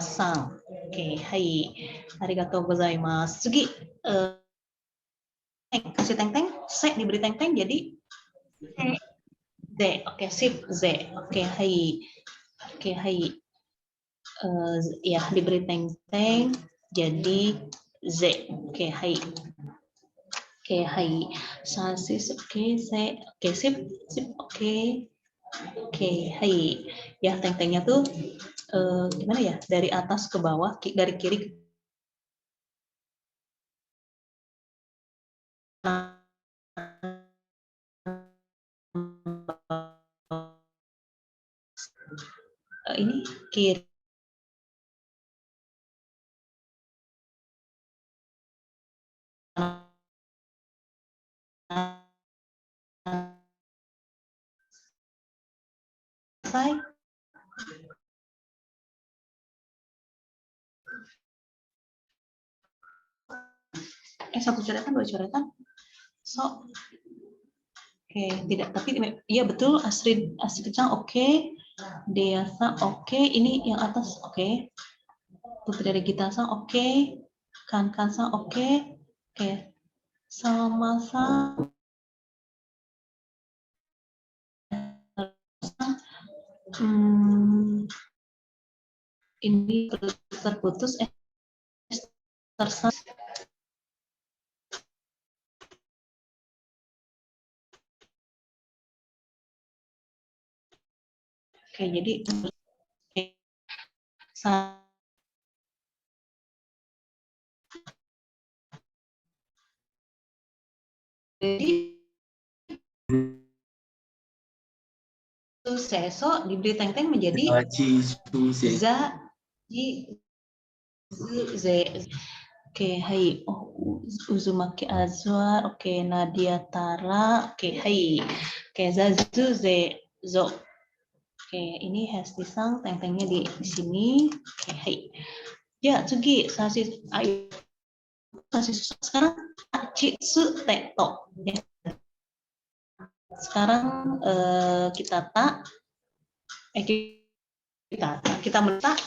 san. Oke, hai. Arigatou gozaimasu. Sugi kasih teng-teng, se diberi teng-teng jadi Z. Oke, sip, Z. Oke, hai. Oke, hai. Ya, diberi teng-teng jadi Z. Oke, hai. Oke, hai. Sasis, oke, oke, sip, oke. Oke, hai. Ya, teng-tengnya tuh gimana ya? Dari atas ke bawah, dari kiri ke ini kiri. Selesai. Satu coretan, 2 coretan. So, oke, tidak, tapi iya betul, Astrid Chang oke. Deasa oke, ini yang atas oke. Putri Regita Sang oke. Kan Sang oke. Oke. Sama Sang. Ini terputus tersang. Oke, jadi seso diberi teng-teng menjadi za ji ze. Oke, hai. Oh, Uzumaki Azwar. Oke, Nadia Tara. Oke, hai. Oke, Zazu ze zo. Oke, ini Hesti Sang, teng-tengnya di sini. Oke, hai. Ya, Tsugi, sasis, ayo. Sasis sekarang Chitsu Teto. Ya. Sekarang kita mentak.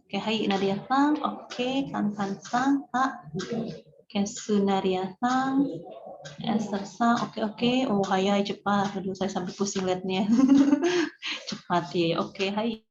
Oke, hai Nadia Sang. Oke, Kan Sang, tak. Oke, Sunaria Sang. Esther Sang. Oke. Oh, hai cepat. Aduh, saya sampai pusing liatnya. Cepat ya. Oke, hai.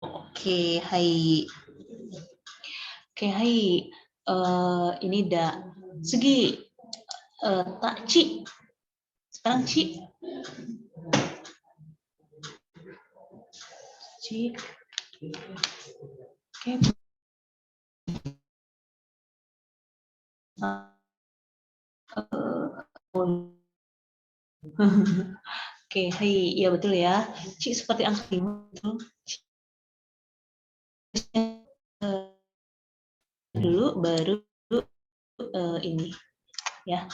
Oke, hai. Oke, hai. Ini dah segi tak Ci. Sekarang Ci. Ci. Oke. Oke, hai. Ya betul ya. Ci seperti angka 5 betul. Dulu baru ini ya.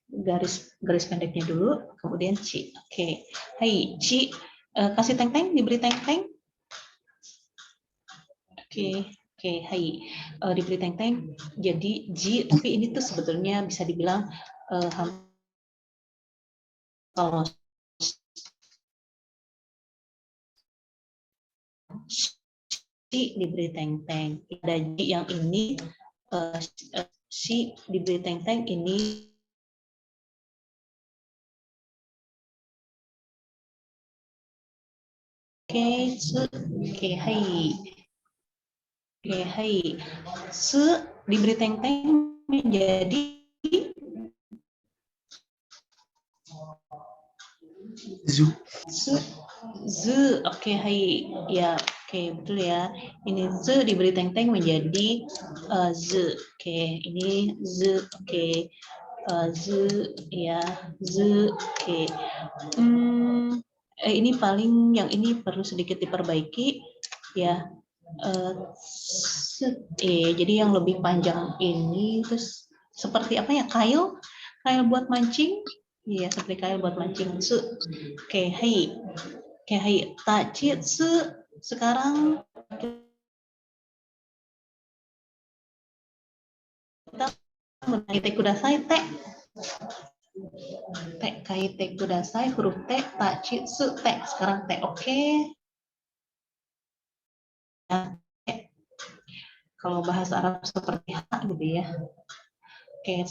Garis pendeknya dulu, kemudian Ci. Oke. Hai, Ci kasih teng-teng, diberi teng-teng. Oke, hai. Diberi teng-teng jadi Ji, tapi ini tuh sebetulnya bisa dibilang kalau si diberi teng-teng, ada Ji yang ini si diberi teng-teng ini oke, su, oke, hai. Oke, hai. Su diberi teng-teng menjadi Zu. su, zu, oke, hai. Ya, oke, betul ya. Ini zu diberi teng-teng menjadi zu. Oke, ini zu, oke. Zu, ya, zu, oke. Ini paling yang ini perlu sedikit diperbaiki, ya. Jadi yang lebih panjang ini terus seperti apa ya, kail buat mancing, iya seperti kail buat mancing. Oke, hai, oke, hai, tachi sekarang kita kaite kudasai te, kaite kudasai huruf T, tachi te sekarang te, oke. Ya, kalau bahasa Arab seperti H gitu ya. Oke,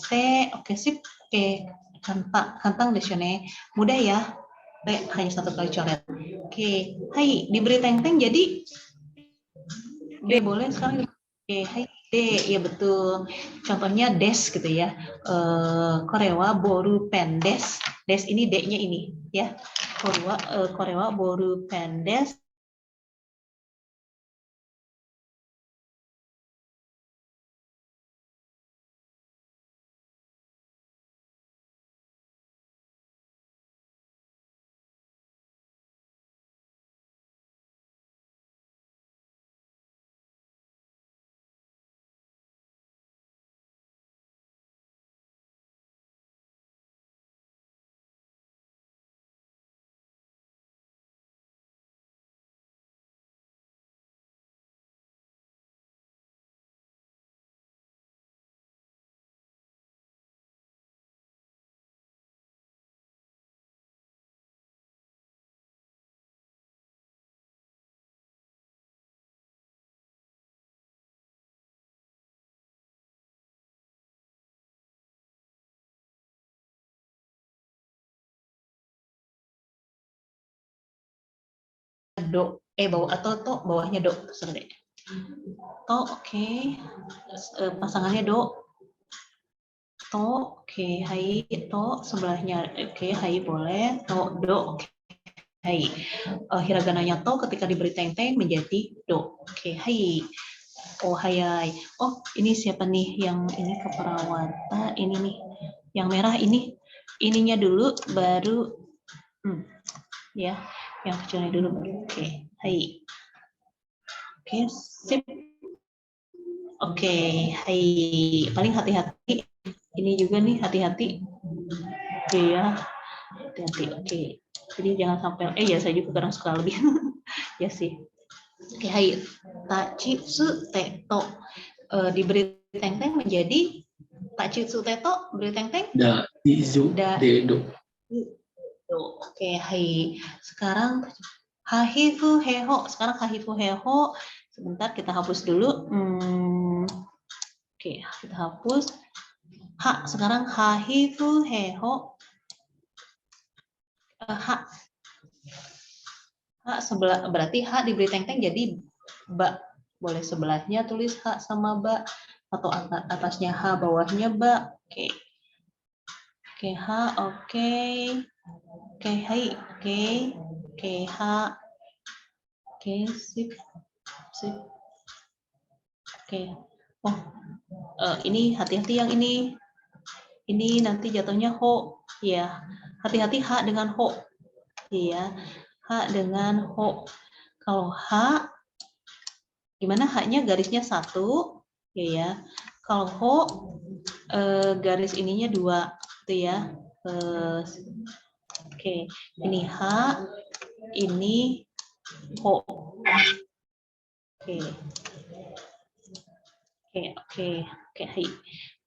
oke sip, oke, kantang desune. Mudah ya, hanya satu kali coret. Oke, hai, diberi teng-teng jadi D boleh sekarang. Oke, hai, D, ya betul. Contohnya des gitu ya. Korewa boru pendes. Des ini D-nya ini ya. Korewa boru pendes. Do, bawah atau to, bawahnya do, terserah deh. To, oke. Pasangannya do. To, oke, hai, to, sebelahnya, oke, hai boleh, to, do, oke, hai. Hiragananya to ketika diberi teng-teng menjadi do, oke, hai. Oh, hai. Oh, ini siapa nih yang ini keperawatan, ini nih, yang merah ini, ininya dulu, baru, ya, yang kecilnya dulu, oke, hai. Oke, sip. Oke, hai. Paling hati-hati. Ini juga nih, hati-hati. Oke ya, hati-hati. Oke. Jadi jangan sampai, ya saya juga kadang suka lebih. Ya sih. Oke, hai. Tachitsu teto. Diberi teng-teng menjadi tachitsu teto, beri teng-teng. Da, izu, dedo. Oke, hai. Sekarang hahifu heho. Sekarang hahifu heho. Sebentar kita hapus dulu. Oke, kita hapus. Sekarang hahifu heho. Sebelah, berarti H diberi teng-teng jadi ba. Boleh sebelahnya tulis H sama ba. Atau atasnya H, bawahnya ba. Oke. Oke, H, oke. Oke, hai, oke. Oke, H. Oke, sip. Sip. Oke. Oh, ini hati-hati yang ini. Ini nanti jatuhnya ho. Ya, hati-hati H dengan ho. Iya, H dengan ho. Kalau H, gimana H-nya garisnya 1, ya. Kalau ho, garis ininya 2, gitu ya. Oke, ini H, ini ho. Oke. Oke, hai.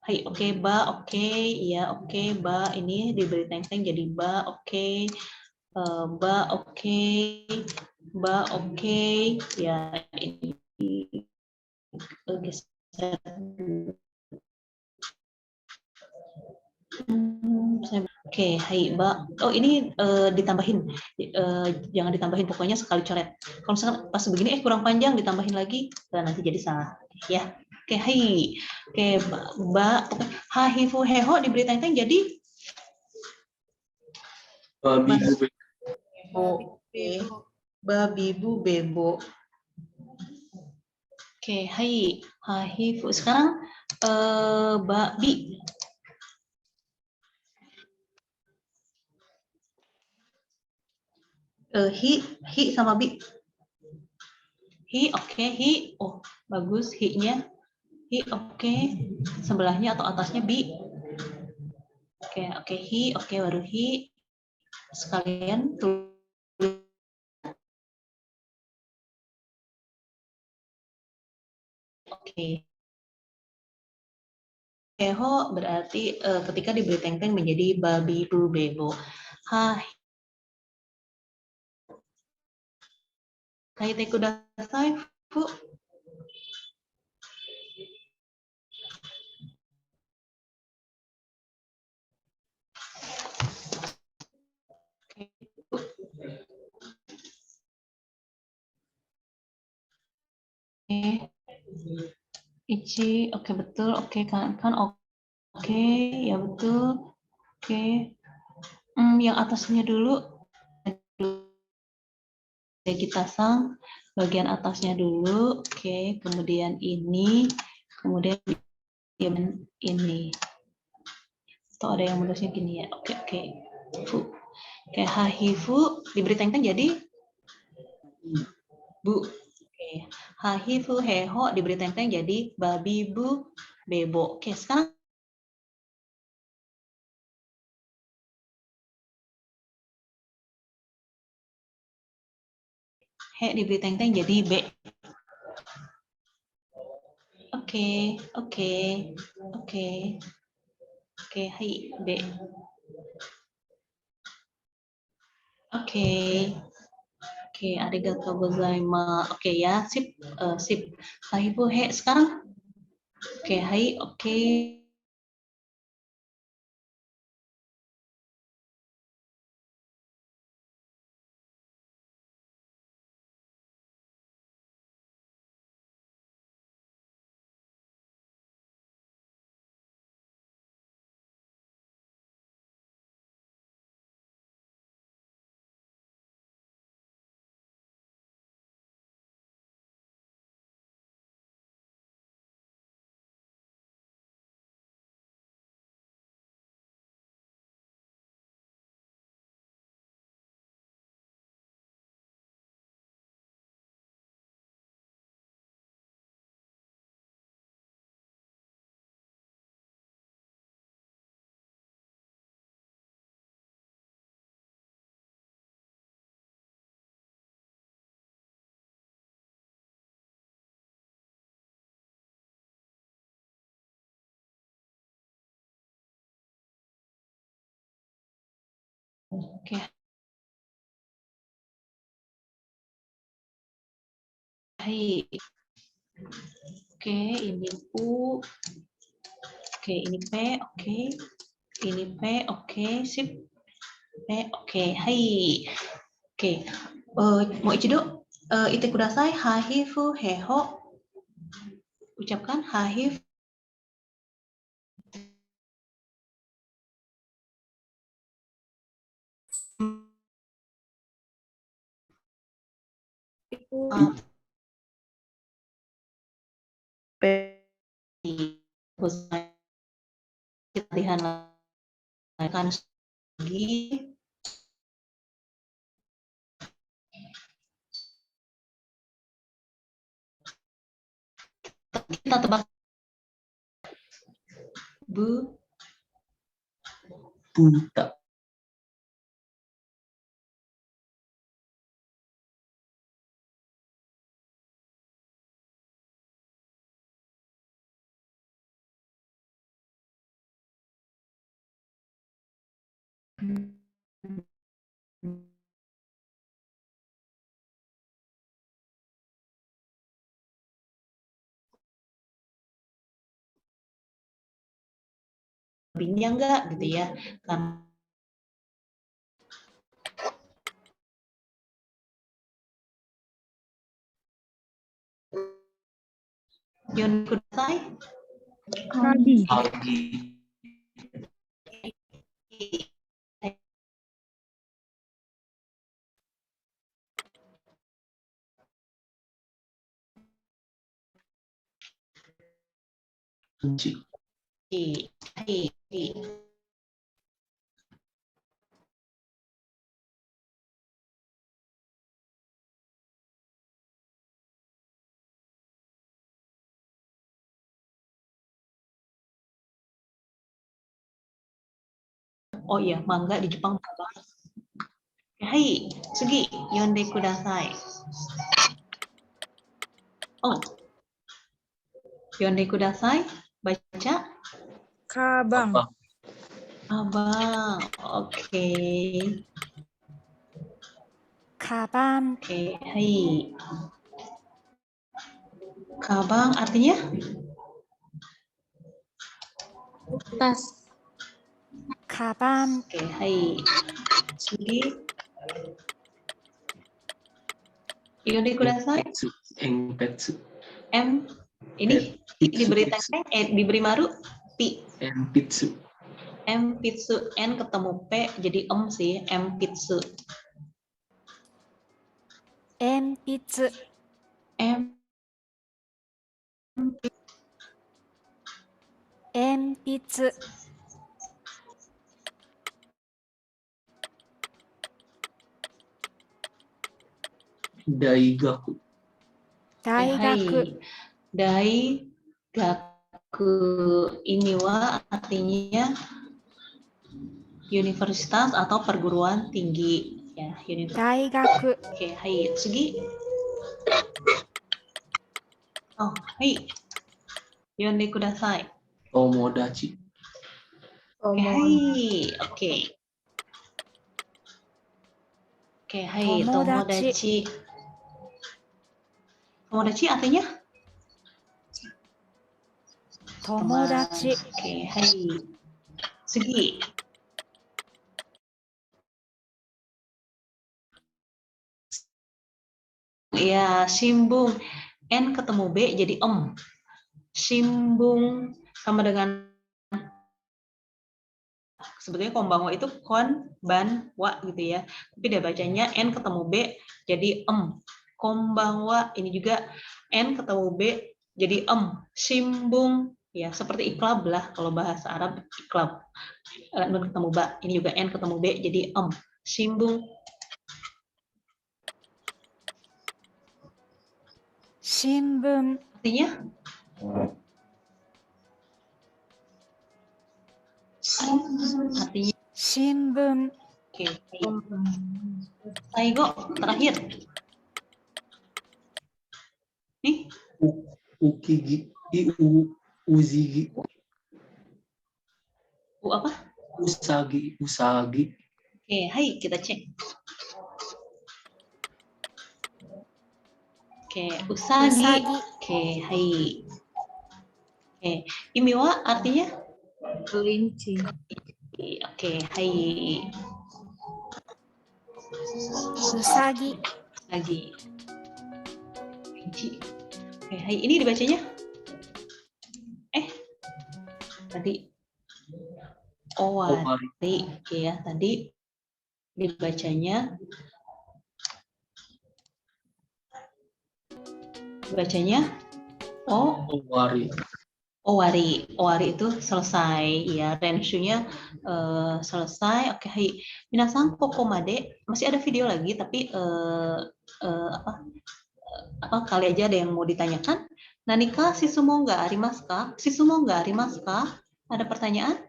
Hai, oke, ba, oke, iya, oke, ba, ini diberi teng-teng jadi ba, oke. Ba, oke. Ba, oke. Ya, ini geser. Oke, hai Mbak. Oh ini ditambahin, jangan ditambahin, pokoknya sekali coret. Kalau misalkan pas begini kurang panjang, ditambahin lagi, nanti jadi salah. Ya, oke hai. Oke Mbak, oke. Hahifu heho diberi teng-teng jadi Babi bu bebo. Oke, babibu bebo. Oke, hai. Hahifu. Sekarang babi. Hi sama bi. Hi, oke, hi. Oh, bagus hi-nya. Hi, oke. Sebelahnya atau atasnya bi. Oke, hi, oke, baru hi. Sekalian tulis. Oke. Heho berarti ketika diberi teng-teng menjadi babi bu bebo. Hai. Kaite kudasai, Bu. Oke, Bu. Oke. Ichi, oke betul. Oke kan oke, ya betul. Oke. Yang atasnya dulu. Kita sang bagian atasnya dulu. Oke, kemudian ini, kemudian ini. Atau ada yang menulisnya gini ya. Oke. Fu. Oke, hahifu diberi teng-teng jadi bu. Oke. Hahifu heho diberi teng-teng jadi babi bu bebo. Oke, sekarang he diberi teng-teng jadi b. Oke. Oke, hai b. Oke. Oke, arigatou gozaimasu. Oke ya, sip. Hahifu he sekarang. Oke, hai, oke. Oke. Hai. Oke, ini U. Oke, ini P, oke. Ini P, oke, sip. P, oke, hai. Oke. Mau ichido ite kudasai hahifu heho. Ucapkan hahif. Latihan lagi. Kita tebak bu buta. lebihnya enggak gitu ya. Karena Yonde kudasai. Pagi. Pagi. Kunci. Hai. Oh iya, mangga di Jepang apa? Hai, Sugi, yonde kudasai. Oh, yonde kudasai, baca. Kabang. Apa? Abang, oke. Kaban. Oke, hai. Kabang artinya? Tas. Kaban. Oke, hai. Sugi. Yonde kudasai. Empetsu. Empetsu. M. Ini diberi tengteng, diberi maru. Pi. Empitsu. M pitsu, N ketemu P jadi sih, M pitsu. Enpitsu. M Enpitsu. Daigaku. Daigaku. Daigaku ini wa artinya universitas atau perguruan tinggi ya, universitas. Daigaku. Oke, hai, Sugi. Oh, hai. Yonde kudasai. Tomodachi. Oke, hai. Oke. Oke, hai, Tomodachi. Tomodachi artinya? Tomodachi. Oke, hai. Sugi. Ya, shimbung. N ketemu B jadi Shimbung sama dengan sebetulnya konbanwa itu kon, ban, wa gitu ya. Tapi dia bacanya N ketemu B jadi Konbanwa ini juga N ketemu B jadi Shimbung ya, seperti iklab lah kalau bahasa Arab, iklab. N ketemu ba, ini juga N ketemu B jadi Shimbung. Shimbun. Artinya? Artinya? Shimbun. Oke. Taigo, terakhir. Nih. Ukigi. Uzigi. Apa? Usagi. Oke, hai, kita cek. Oke, usagi. Oke, hai. Oke, imiwa artinya? Kelinci. Oke, hai. Usagi. Lagi. Kelinci. Oke, hai. Ini dibacanya? Tadi. Owari. Oke ya, tadi dibacanya. Owari itu selesai ya, renshunya selesai. Oke, hai. Minasan kokomade, masih ada video lagi tapi apa kali aja ada yang mau ditanyakan. Nanika shisumo ga arimasu ka? Shisumo ga arimasu ka? Ada pertanyaan?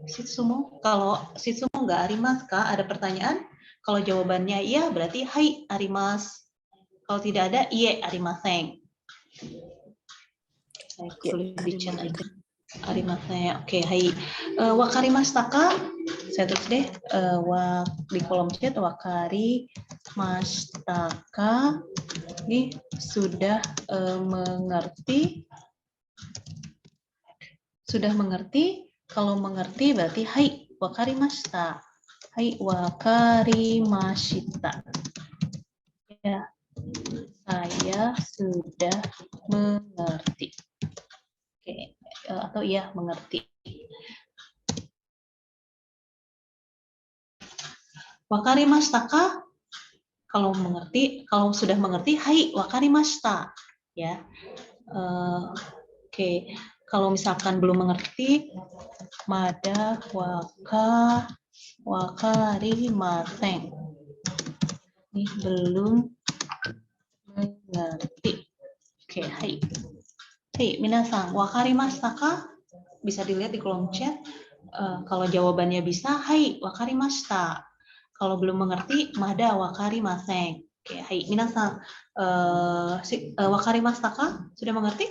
Shisumo, kalau shisumo ga arimasu ka? Ada pertanyaan? Kalau jawabannya iya berarti hai arimasu. Kalau tidak ada iye arimasen. Saya tulis di chat aja. Arimasen. Oke, hai. Wakarimashita ka? Saya tulis deh di kolom chat wakarimashita ka? Ini sudah mengerti. Sudah mengerti? Kalau mengerti berarti hai wakarimashita. Hai wakarimashita. Ya. Saya sudah mudah mengerti. Oke, atau iya mengerti. Wakarimashita ka? Kalau mengerti, kalau sudah mengerti, hai wakarimashita. Ya. Oke, kalau misalkan belum mengerti, mada wakarimasen. Ini belum mengerti. Oke, hai. Hai, minasan, wakarimashita ka? Bisa dilihat di kolom chat. Kalau jawabannya bisa, hai, wakarimashita. Kalau belum mengerti, mada wakarimasen. Oke, hai, minasan, wakarimashita ka? Sudah mengerti?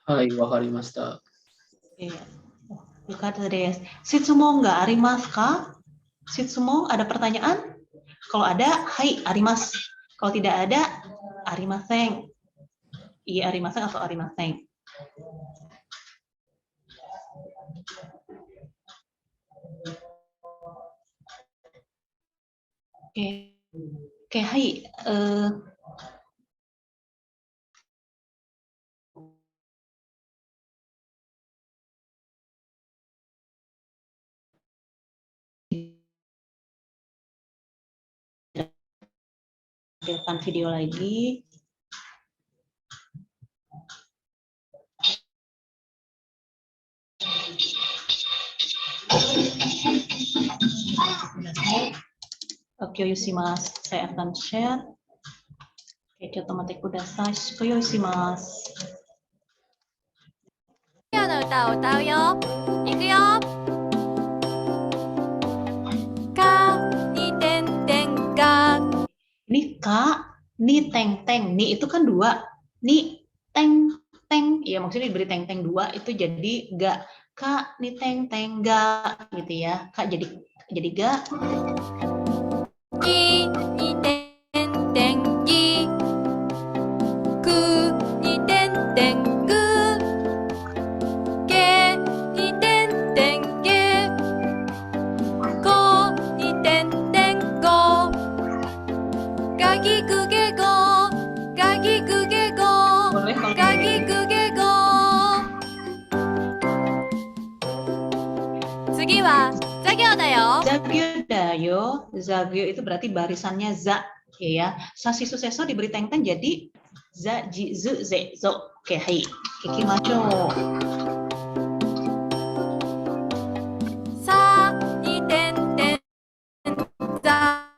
Hai, wakarimashita. Oke. Yukata desu. Shitsumo ga arimasu ka? Shitsumo, ada pertanyaan? Kalau ada, hai, arimasu. Kalau tidak ada, arimasen. Iya, arimasen atau arimasen. Oke, oke, hai. Tampilkan video lagi. Oke, yosimasu. Saya akan share. Oke, otomatis kudasai. Yosimasu. 今日の歌を歌うよ。いくよ。かにてんてんが。 Ini ka, ni teng teng. Ni itu kan dua. Ni teng teng. Ya maksudnya diberi teng teng dua itu jadi ga. Ka ni teng teng ga gitu ya. Ka jadi ga. ぎにてんてんぎ。くにてんてんぐ。けにてんてんげ。こにてんてんご。がぎぐげご。がぎぐげご。 Boleh kalau がぎぐげご。次は作業だよ。 Zagyo dayo. Zagyo itu berarti barisannya za. Ya, sashi suseso diberi teng teng jadi za ji zu ze zo. Oke, hai. Ikimacho. さにてんてんざ。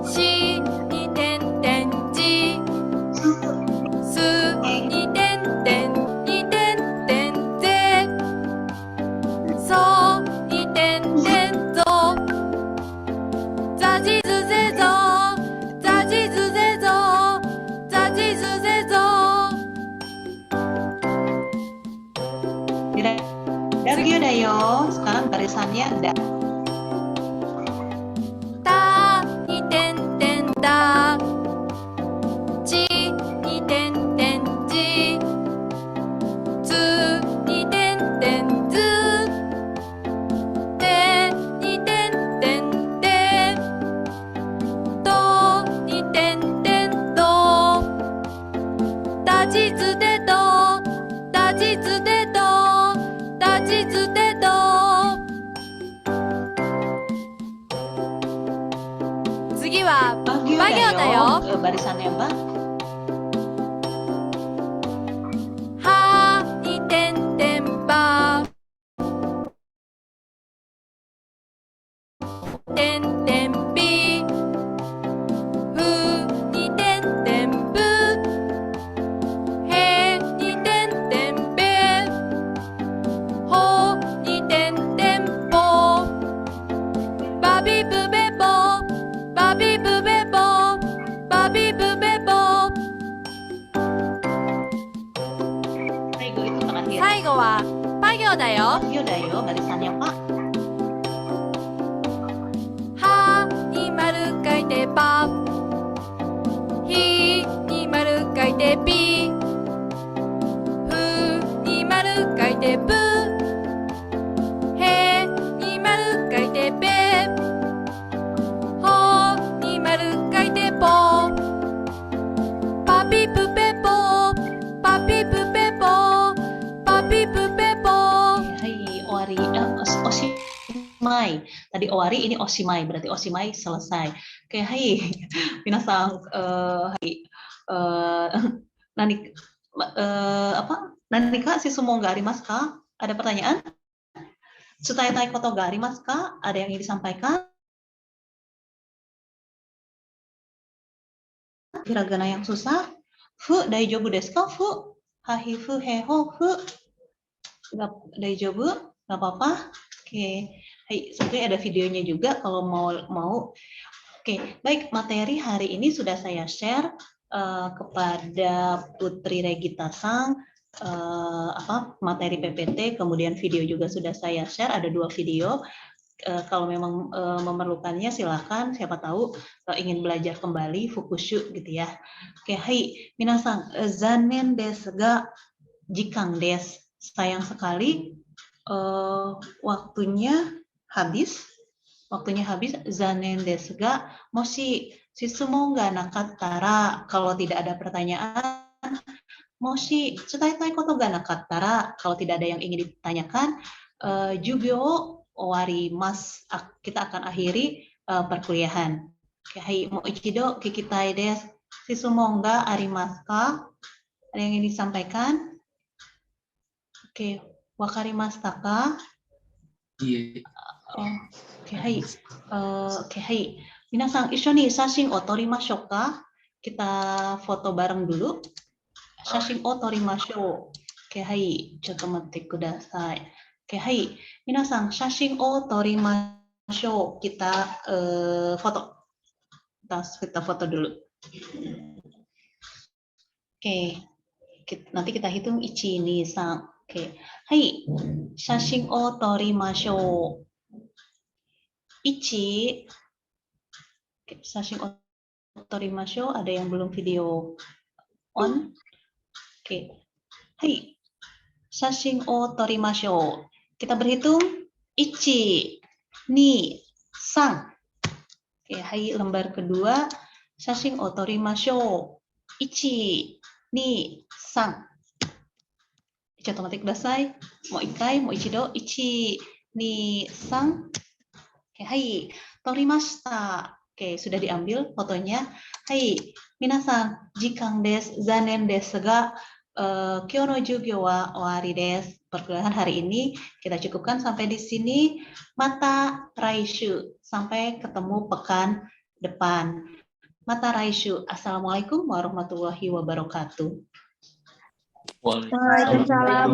しにてんてんじ。すにてんてんにてんてんぜ。そにてんてんぞ。ざじずぜぞ。ざじずぜぞ。ざじずぜぞ。 Zagyo dayo. Sekarang barisannya da. たにてんてんだ。ちにてんてんじ。つにてんてんず。てにてんてんて。とにてんてんと。たちつてと。たちつてと。たちつてと。 次は Bagyo Bagyo dayo. dayo. Barisannya apa? はにてんてんば。てんてんぴ。ふにてんてんぷ。へにてんてんぺ。ほにてんてんぽ。バビブベボ。バビブベボ。バビブベボ。 Saigo itu terakhir. 最後はパ行だよ。 Bagyo dayo. Barisannya apa? はに丸書いてパ。ひに丸書いてピ。ふに丸書いてプ。へに丸書いてペ。ほに丸書いてポ。tadi owari, ini oshimai, berarti oshimai selesai. Oke, hai, minasang, hai, Nanika shisumo ga arimasu ka? Ada pertanyaan? Tsutai koto ga arimasu ka? Ada yang ingin disampaikan? Hiragana yang susah? Fu, daijoubu desu ka? Fu, hahi, fu, heho, fu. Daijoubu, nggak apa-apa. Oke, hai, sebetulnya ada videonya juga kalau mau. Oke, baik, materi hari ini sudah saya share kepada Putri Regita Sang, materi PPT, kemudian video juga sudah saya share, ada 2 video. Kalau memang memerlukannya silakan, siapa tahu ingin belajar kembali fukushu gitu ya. Oke, hai, minasang, zanen desu ga jikang desu. Sayang sekali waktunya habis. Zanen desu ga moshi shisumo ga nakattara, kalau tidak ada pertanyaan, moshi tsutai koto ga nakattara, kalau tidak ada yang ingin ditanyakan, jugyo owarimasu, kita akan akhiri perkuliahan. Oke, hai, mo ichido kikitai desu. Shisumo ga arimasu ka? Ada yang ingin disampaikan? Oke, wakarimashita ka? Iya. Oke, hai. Oke, hai. Minasang, issho ni shashin o torimashou ka? Kita foto bareng dulu. Shashin o torimashou. Oke, hai. Chotto matte kudasai. Oke, hai. Minasang, shashin o torimashou. Kita foto. Kita foto dulu. Oke. Nanti kita hitung 1, 2, 3. Oke. Hai. Shashin o torimashou. 1. Shashin o torimashou. Ada yang belum video on? Oke. Hai. Shashin o torimashou. Kita berhitung 1, 2, 3. Oke, hai, lembar kedua. Shashin o torimashou. 1, 2, 3. Otomatis kudasai. Mau ikai, mau ichido. 1, 2, 3. Oke, hai. Torimashita. Oke, sudah diambil fotonya. Hai, minasang, jikang desu, zanen desu ga, kyou no jugyo wa owari desu. Perkuliahan hari ini kita cukupkan sampai di sini. Mata raishu. Sampai ketemu pekan depan. Mata raishu. Assalamualaikum warahmatullahi wabarakatuh. Waalaikumsalam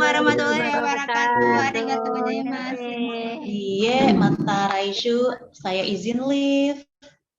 warahmatullahi wabarakatuh. Arigatou gozaimasu. Iya, mata raishu. Saya izin live.